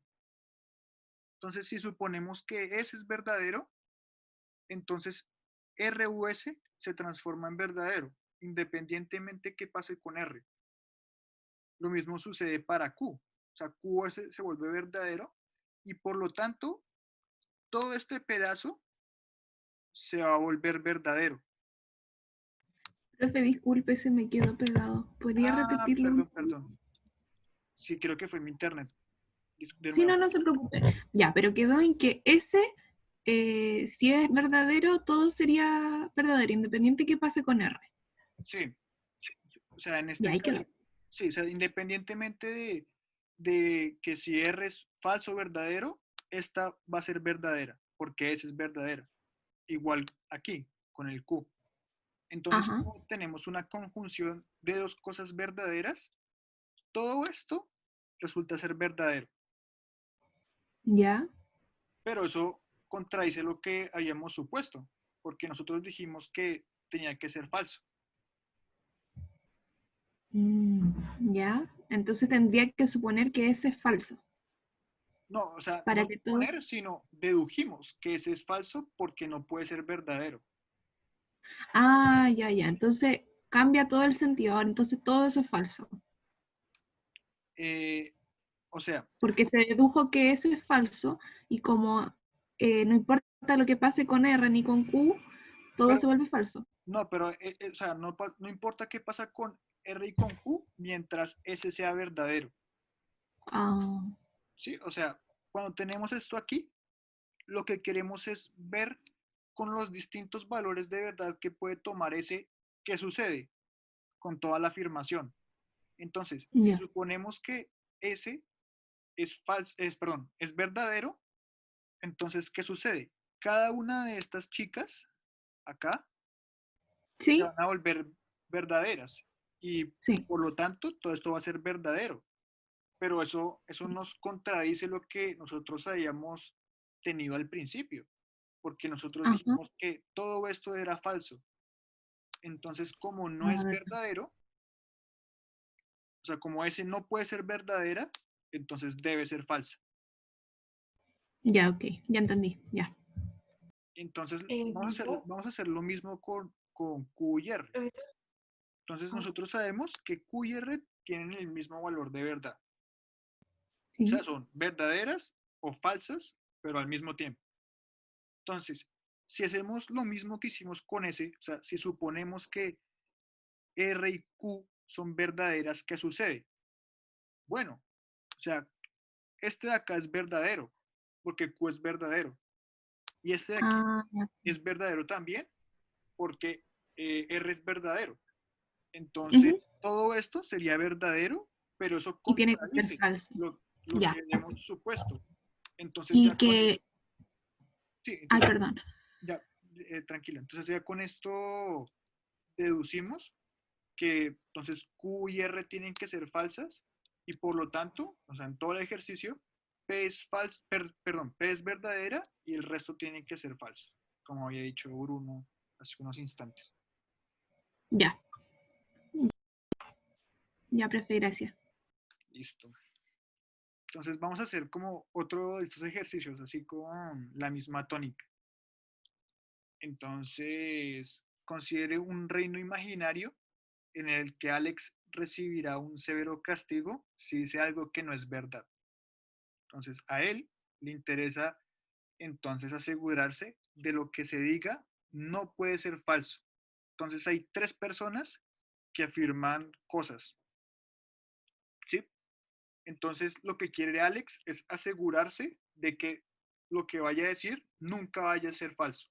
Entonces, si suponemos que S es verdadero, entonces RUS se transforma en verdadero, independientemente qué pase con R. Lo mismo sucede para Q. O sea, QoS se vuelve verdadero y por lo tanto, todo este pedazo se va a volver verdadero.
Profe, disculpe, se me quedó pegado. ¿Podría repetirlo?
Perdón. Sí, creo que fue mi internet. De
Sí,
nuevo.
no se preocupe. Ya, pero quedó en que ese, si es verdadero, todo sería verdadero, independiente que pase con R.
Sí. O sea, en
Ya,
este
ahí
caso,
quedó.
sí, o sea, independientemente de que si R es falso o verdadero, esta va a ser verdadera, porque S es verdadera. Igual aquí, con el Q. Entonces,
Ajá,
como tenemos una conjunción de dos cosas verdaderas, todo esto resulta ser verdadero.
ya.
Pero eso contradice lo que habíamos supuesto, porque nosotros dijimos que tenía que ser falso.
Ya. Entonces tendría que suponer que ese es falso.
No, o sea, no
Para que todo.
suponer, sino dedujimos que ese es falso porque no puede ser verdadero.
Ah, ya, ya. Entonces cambia todo el sentido. Ahora, entonces todo eso es falso.
Eh, o sea,
Porque se dedujo que ese es falso y como no importa lo que pase con R ni con Q, todo
pero,
se vuelve falso.
no, pero o sea, no importa qué pasa con R y con Q mientras ese sea verdadero.
Ah,
¿Sí? O sea, cuando tenemos esto aquí, lo que queremos es ver con los distintos valores de verdad que puede tomar ese, qué sucede con toda la afirmación. Entonces, si
ya.
suponemos que ese es falso, perdón, es verdadero, entonces, ¿qué sucede? Cada una de estas chicas acá se
¿Sí?
van a volver verdaderas y
Sí.
por lo tanto todo esto va a ser verdadero. Pero eso nos contradice lo que nosotros habíamos tenido al principio, porque nosotros
Ajá.
dijimos que todo esto era falso. Entonces, como no
Ah,
es
verdad.
verdadero, o sea, como ese no puede ser verdadera, entonces debe ser falsa.
Ya, ok. Ya entendí. Ya.
Entonces,
¿No?
vamos a hacer lo mismo con Q y R.
Profesor.
Entonces,
Ah,
nosotros sabemos que Q y R tienen el mismo valor de verdad. O sea,
Sí.
son verdaderas o falsas, pero al mismo tiempo. Entonces, si hacemos lo mismo que hicimos con S, o sea, si suponemos que R y Q son verdaderas, ¿qué sucede? Bueno, o sea, este de acá es verdadero, porque Q es verdadero. Y este de aquí
Ah, ya.
es verdadero también, porque R es verdadero. Entonces,
Ujú.
todo esto sería verdadero, pero eso
Y tiene que ser
contradice
falso.
lo
Ya.
que hemos supuesto. Entonces
Y
ya con,
que,
sí,
ay,
entonces
perdón.
ya, tranquila. Entonces ya con esto deducimos que entonces Q y R tienen que ser falsas y por lo tanto, o sea, en todo el ejercicio, P es perdón, P es verdadera y el resto tienen que ser falsos, como había dicho Bruno hace unos instantes.
Ya. Ya, profe, gracias.
Listo. Entonces vamos a hacer como otro de estos ejercicios, así con la misma tónica. Entonces, considere un reino imaginario en el que Alex recibirá un severo castigo si dice algo que no es verdad. Entonces, a él le interesa entonces asegurarse de lo que se diga no puede ser falso. Entonces, hay tres personas que afirman cosas, ¿sí? Entonces, lo que quiere Alex es asegurarse de que lo que vaya a decir nunca vaya a ser falso.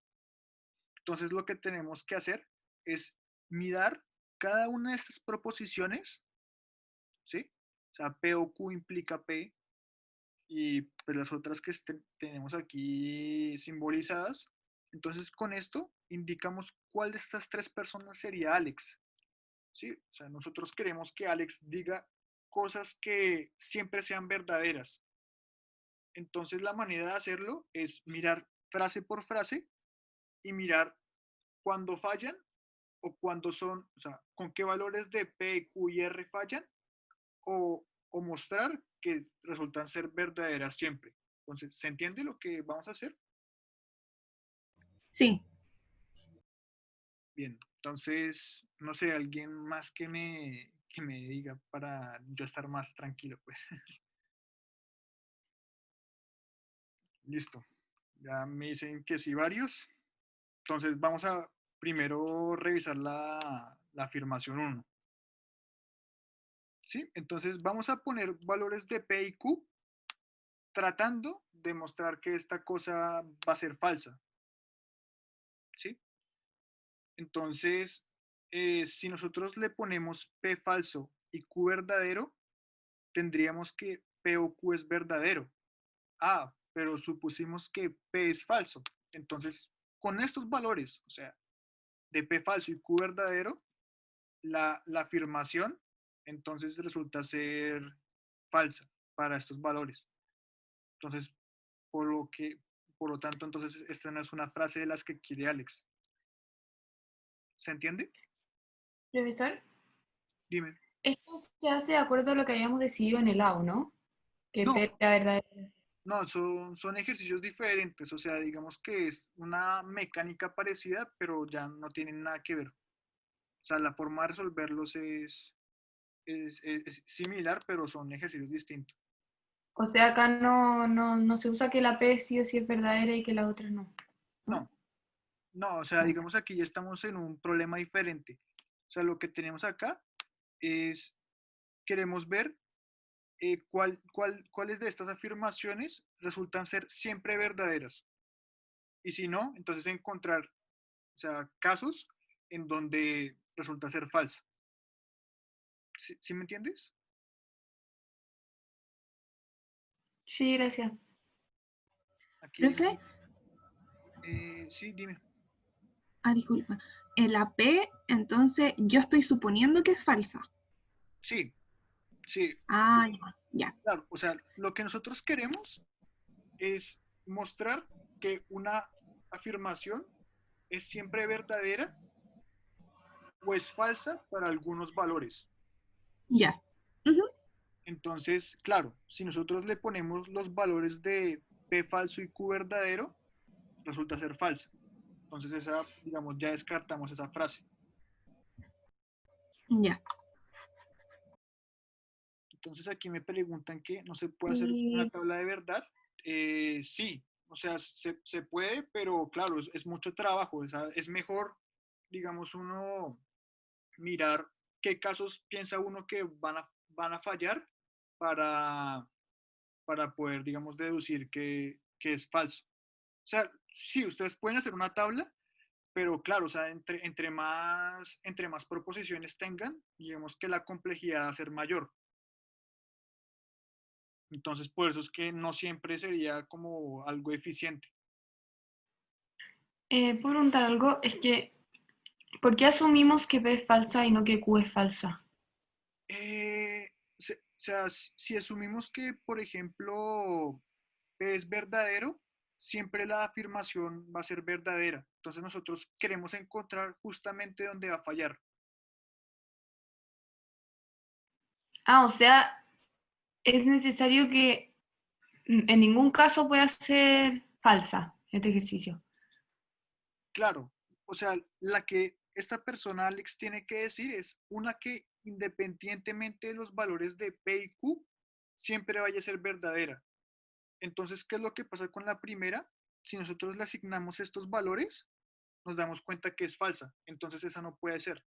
Entonces, lo que tenemos que hacer es mirar cada una de estas proposiciones, ¿sí? O sea, P o Q implica P y pues las otras que tenemos aquí simbolizadas. Entonces, con esto indicamos cuál de estas tres personas sería Alex, ¿sí? O sea, nosotros queremos que Alex diga cosas que siempre sean verdaderas. Entonces, la manera de hacerlo es mirar frase por frase y mirar cuándo fallan o cuándo son, o sea, con qué valores de P, Q y R fallan o mostrar que resultan ser verdaderas siempre. Entonces, ¿se entiende lo que vamos a hacer?
Sí.
Bien, entonces, no sé, alguien más que me diga para yo estar más tranquilo, pues. Listo. Ya me dicen que sí varios. Entonces, vamos a primero revisar la afirmación 1. ¿Sí? Entonces, vamos a poner valores de P y Q tratando de mostrar que esta cosa va a ser falsa. ¿Sí? Entonces, si nosotros le ponemos P falso y Q verdadero, tendríamos que P o Q es verdadero. Ah, pero supusimos que P es falso. Entonces, con estos valores, o sea, de P falso y Q verdadero, la afirmación entonces resulta ser falsa para estos valores. Entonces, por lo tanto, entonces esta no es una frase de las que quiere Alex. ¿Se entiende?
Profesor,
Dime.
esto se hace de acuerdo a lo que habíamos decidido en el AU, ¿no? Que
No,
P era verdadero.
no, son ejercicios diferentes, o sea, digamos que es una mecánica parecida, pero ya no tienen nada que ver. O sea, la forma de resolverlos es similar, pero son ejercicios distintos.
O sea, acá no se usa que la P sí o sí es verdadera y que la otra no. ¿No?
No, no, o sea, digamos aquí ya estamos en un problema diferente. O sea, lo que tenemos acá es, queremos ver cuáles de estas afirmaciones resultan ser siempre verdaderas. Y si no, entonces encontrar, o sea, casos en donde resulta ser falsa. ¿Sí me entiendes?
Sí, gracias.
Aquí,
Profe,
sí, dime.
disculpa. En la P, entonces, yo estoy suponiendo que es falsa.
Sí, sí,
Ah, ya, ya.
claro. O sea, lo que nosotros queremos es mostrar que una afirmación es siempre verdadera o es falsa para algunos valores. ¿Sí?
Ya. Ujú.
Entonces, claro, si nosotros le ponemos los valores de P falso y Q verdadero, resulta ser falsa. Entonces, esa, digamos, ya descartamos esa frase.
Ya.
Entonces, aquí me preguntan que no se puede hacer una
Y
tabla de verdad. Sí, o sea, se puede, pero claro, es mucho trabajo. O sea, es mejor, digamos, uno mirar qué casos piensa uno que van a fallar para, para poder, digamos, deducir que es falso. O sea, sí, ustedes pueden hacer una tabla, pero claro, o sea, entre más proposiciones tengan, digamos que la complejidad va a ser mayor. Entonces, por eso es que no siempre sería como algo eficiente.
¿Puedo preguntar algo? Es que, ¿por qué asumimos que P es falsa y no que Q es falsa?
O sea, si asumimos que, por ejemplo, P es verdadero, siempre la afirmación va a ser verdadera. Entonces nosotros queremos encontrar justamente dónde va a fallar.
Ah, o sea, es necesario que en ningún caso pueda ser falsa este ejercicio.
Claro, o sea, la que esta persona, Alex, tiene que decir es una que independientemente de los valores de P y Q, siempre vaya a ser verdadera. Entonces, ¿qué es lo que pasa con la primera? Si nosotros le asignamos estos valores, nos damos cuenta que es falsa. Entonces, esa no puede ser.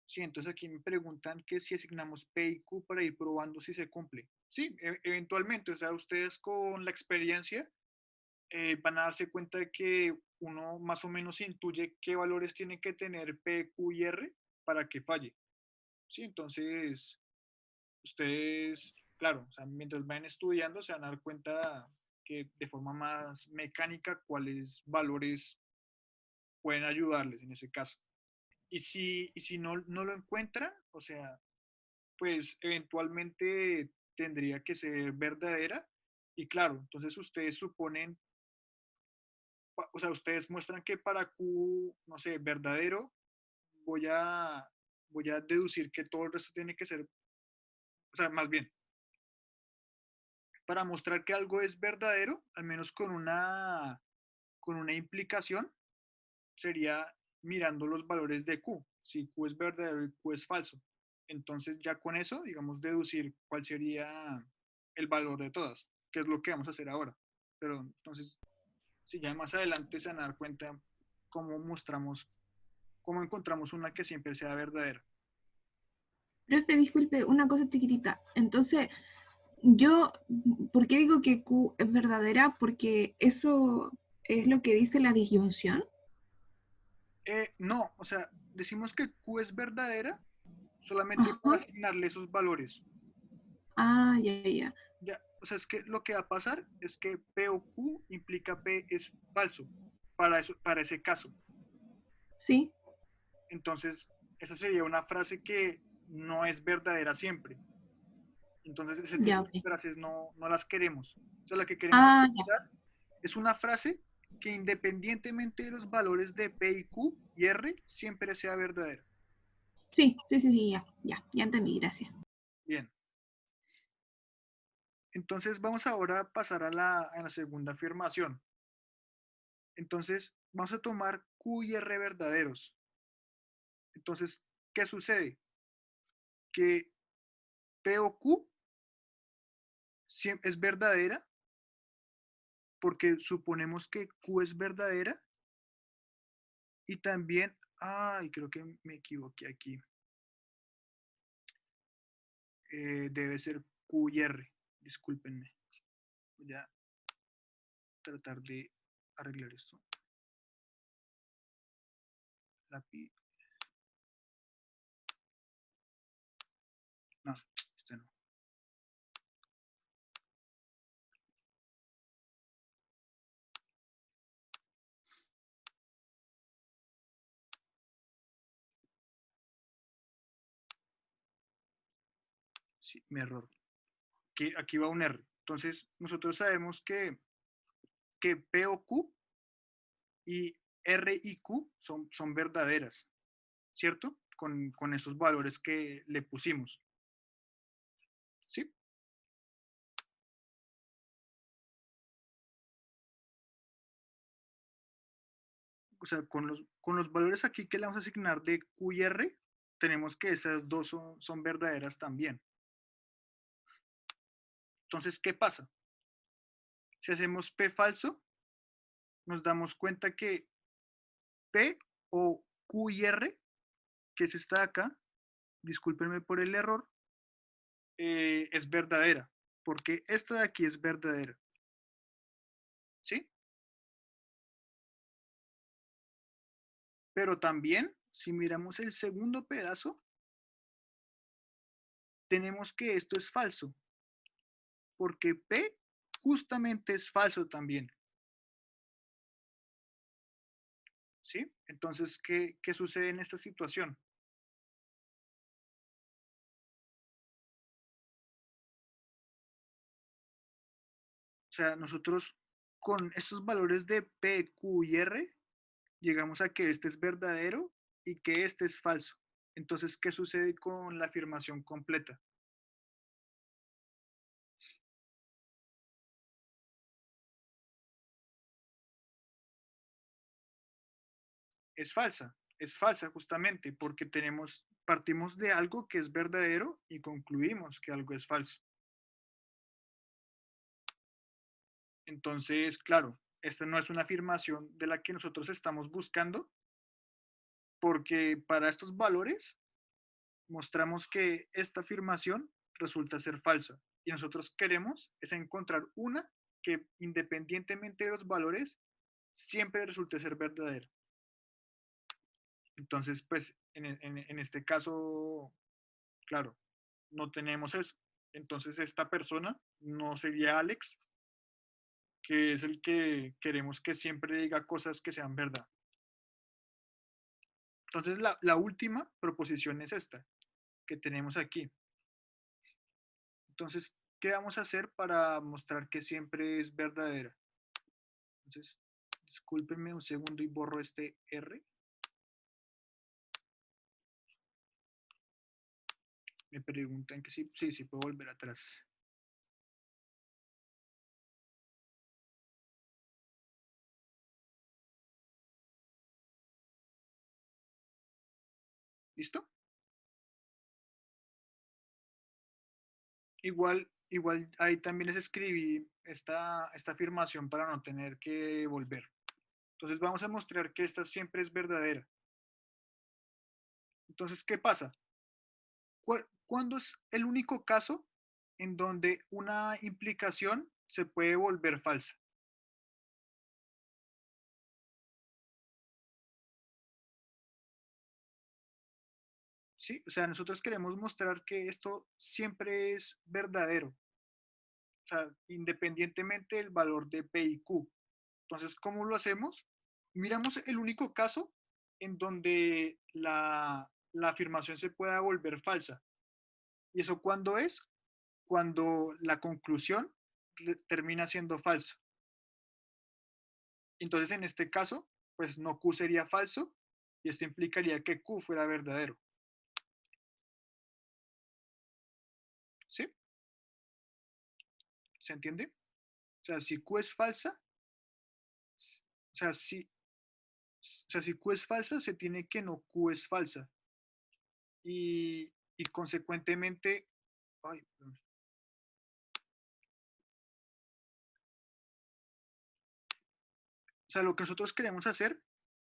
Sí, entonces aquí me preguntan que si asignamos P y Q para ir probando si se cumple. Sí, eventualmente, o sea, ustedes con la experiencia van a darse cuenta de que uno más o menos intuye qué valores tiene que tener P, Q y R para que falle. Sí, entonces ustedes, claro, o sea, mientras vayan estudiando se van a dar cuenta que de forma más mecánica cuáles valores pueden ayudarles en ese caso. Y si no lo encuentran, o sea, pues eventualmente tendría que ser verdadera. Y claro, entonces ustedes suponen, o sea, ustedes muestran que para Q, no sé, verdadero, voy a, voy a deducir que todo el resto tiene que ser, o sea, más bien, para mostrar que algo es verdadero, al menos con una implicación, sería mirando los valores de Q, si Q es verdadero y Q es falso. Entonces ya con eso, digamos, deducir cuál sería el valor de todas, que es lo que vamos a hacer ahora. Pero entonces, si ya más adelante se van a dar cuenta cómo mostramos, cómo encontramos una que siempre sea verdadera.
Profe, disculpe, una cosa chiquitita. Entonces, yo, ¿por qué digo que Q es verdadera? Porque eso es lo que dice la disyunción.
No, o sea, decimos que Q es verdadera solamente por
Ajá.
asignarle esos valores.
Ah, ya, ya.
Ya, o sea, es que lo que va a pasar es que P o Q implica P es falso para, eso, para ese caso.
Sí,
Entonces, esa sería una frase que no es verdadera siempre. Entonces, ese
ya,
tipo
ok.
de frases no las queremos. O sea, la que queremos
Ah, ya.
encontrar es una frase que independientemente de los valores de P y Q y R, siempre sea verdadera.
Sí, sí, sí, sí, ya, ya, ya entendí, gracias.
Bien. Entonces, vamos ahora a pasar a la segunda afirmación. Entonces, vamos a tomar Q y R verdaderos. Entonces, ¿qué sucede? Que P o Q es verdadera porque suponemos que Q es verdadera y también, ay, creo que me equivoqué aquí. Debe ser Q y R, discúlpenme. Voy a tratar de arreglar esto. Lápiz. No, este no. Sí, mi error. Aquí va un R. Entonces, nosotros sabemos que P o Q y R y Q son verdaderas, ¿cierto? Con esos valores que le pusimos. ¿Sí? O sea, con los valores aquí que le vamos a asignar de Q y R, tenemos que esas dos son verdaderas también. Entonces, ¿qué pasa? Si hacemos P falso, nos damos cuenta que P o Q y R, que es esta de acá, discúlpenme por el error, es verdadera, porque esta de aquí es verdadera. ¿Sí? Pero también, si miramos el segundo pedazo, tenemos que esto es falso, porque P justamente es falso también. ¿Sí? Entonces, ¿qué sucede en esta situación? O sea, nosotros con estos valores de P, Q y R, llegamos a que este es verdadero y que este es falso. Entonces, ¿qué sucede con la afirmación completa? Es falsa justamente porque partimos de algo que es verdadero y concluimos que algo es falso. Entonces, claro, esta no es una afirmación de la que nosotros estamos buscando, porque para estos valores mostramos que esta afirmación resulta ser falsa y nosotros queremos es encontrar una que independientemente de los valores siempre resulte ser verdadera. Entonces, pues en este caso, claro, no tenemos eso. Entonces esta persona no sería Alex, que es el que queremos que siempre diga cosas que sean verdad. Entonces la última proposición es esta, que tenemos aquí. Entonces, ¿qué vamos a hacer para mostrar que siempre es verdadera? Entonces, discúlpenme un segundo y borro este R. Me preguntan que sí, puedo volver atrás. ¿Listo? Igual ahí también les escribí esta afirmación para no tener que volver. Entonces vamos a mostrar que esta siempre es verdadera. Entonces, ¿qué pasa? ¿Cuándo es el único caso en donde una implicación se puede volver falsa? ¿Sí? O sea, nosotros queremos mostrar que esto siempre es verdadero, o sea, independientemente del valor de P y Q. Entonces, ¿cómo lo hacemos? Miramos el único caso en donde la afirmación se pueda volver falsa. ¿Y eso cuándo es? Cuando la conclusión termina siendo falsa. Entonces, en este caso, pues no Q sería falso y esto implicaría que Q fuera verdadero. ¿Sí? ¿Se entiende? O sea, si Q es falsa, o sea, si Q es falsa, se tiene que no Q es falsa. Y consecuentemente, ay, o sea, lo que nosotros queremos hacer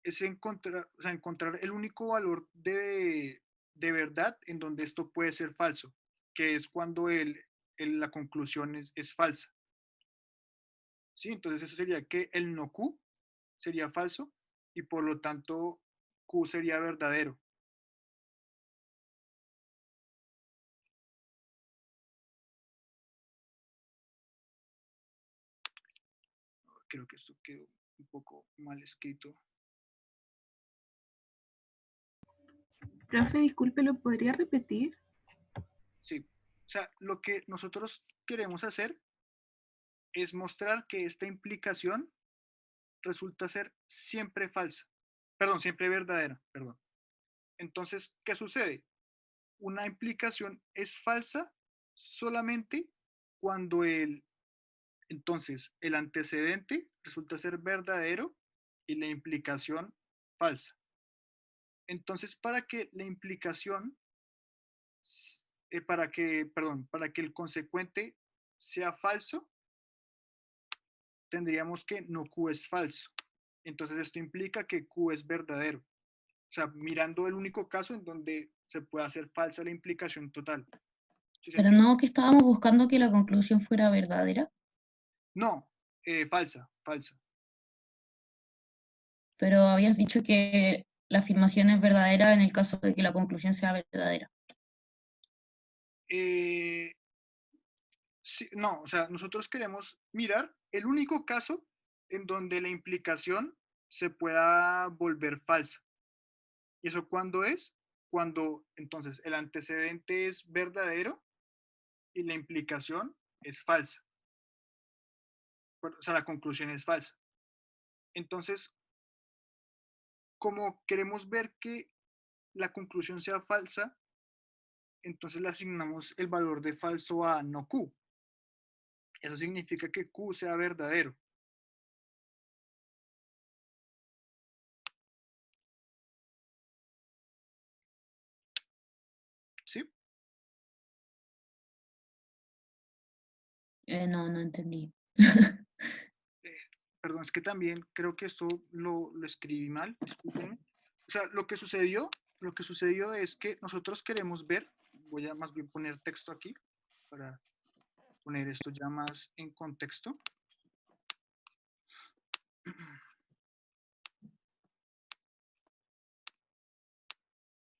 es encontrar el único valor de verdad en donde esto puede ser falso, que es cuando la conclusión es falsa. ¿Sí? Entonces eso sería que el no Q sería falso y por lo tanto Q sería verdadero. Creo que esto quedó un poco mal escrito.
Profe, disculpe, ¿lo podría repetir?
Sí, o sea, lo que nosotros queremos hacer es mostrar que esta implicación resulta ser siempre falsa, perdón, siempre verdadera, perdón. Entonces, ¿qué sucede? Una implicación es falsa solamente cuando entonces el antecedente resulta ser verdadero y la implicación falsa. Entonces, para que la implicación, para que el consecuente sea falso, tendríamos que no Q es falso. Entonces esto implica que Q es verdadero. O sea, mirando el único caso en donde se puede hacer falsa la implicación total. ¿Sí
Pero no que estábamos buscando que la conclusión fuera verdadera.
No, falsa.
Pero habías dicho que la afirmación es verdadera en el caso de que la conclusión sea verdadera.
no, o sea, nosotros queremos mirar el único caso en donde la implicación se pueda volver falsa. ¿Y eso cuándo es? Cuando entonces el antecedente es verdadero y la implicación es falsa. O sea, la conclusión es falsa. Entonces, como queremos ver que la conclusión sea falsa, entonces le asignamos el valor de falso a no Q. Eso significa que Q sea verdadero. ¿Sí?
No, no entendí.
Perdón, es que también creo que esto lo escribí mal, discúlpenme. O sea, lo que sucedió es que nosotros queremos ver, voy a más bien poner texto aquí para poner esto ya más en contexto.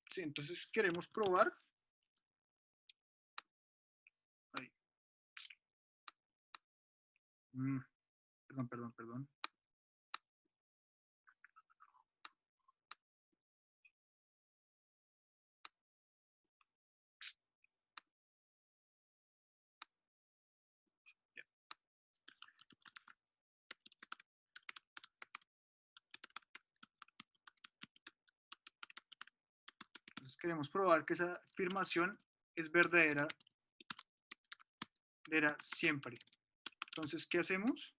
Sí, entonces queremos probar. Ahí. Perdón. Entonces queremos probar que esa afirmación es verdadera siempre. Entonces, ¿qué hacemos?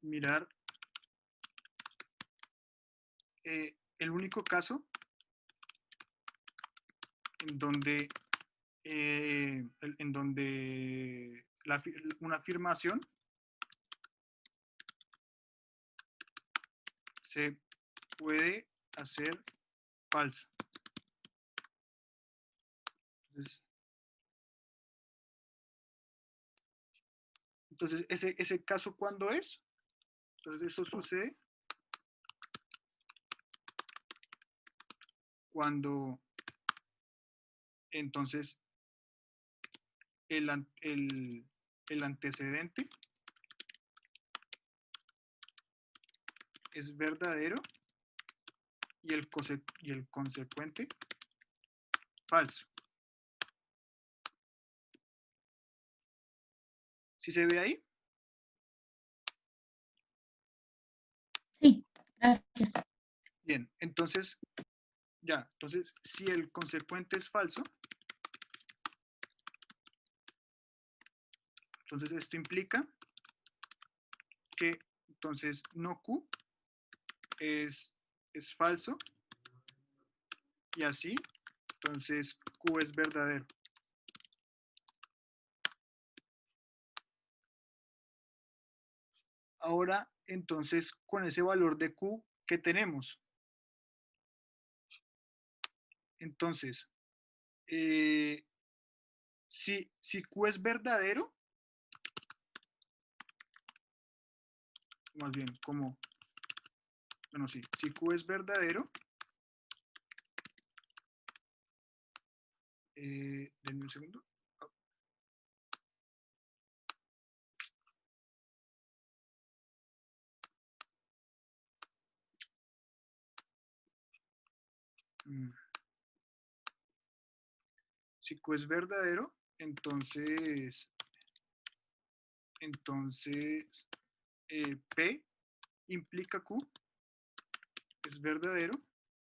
Mirar el único caso en donde, una afirmación se puede hacer falsa. Entonces ese caso, ¿cuándo es? Entonces, esto sucede cuando entonces el antecedente es verdadero y el consecuente falso. ¿Sí se ve ahí?
Sí, gracias.
Bien, entonces, si el consecuente es falso, entonces esto implica que entonces no Q es falso y así, entonces Q es verdadero. Ahora, entonces, con ese valor de Q, ¿qué tenemos? Entonces, si Q es verdadero, más bien, si Q es verdadero, denme un segundo. Si Q es verdadero, entonces P implica Q, es verdadero,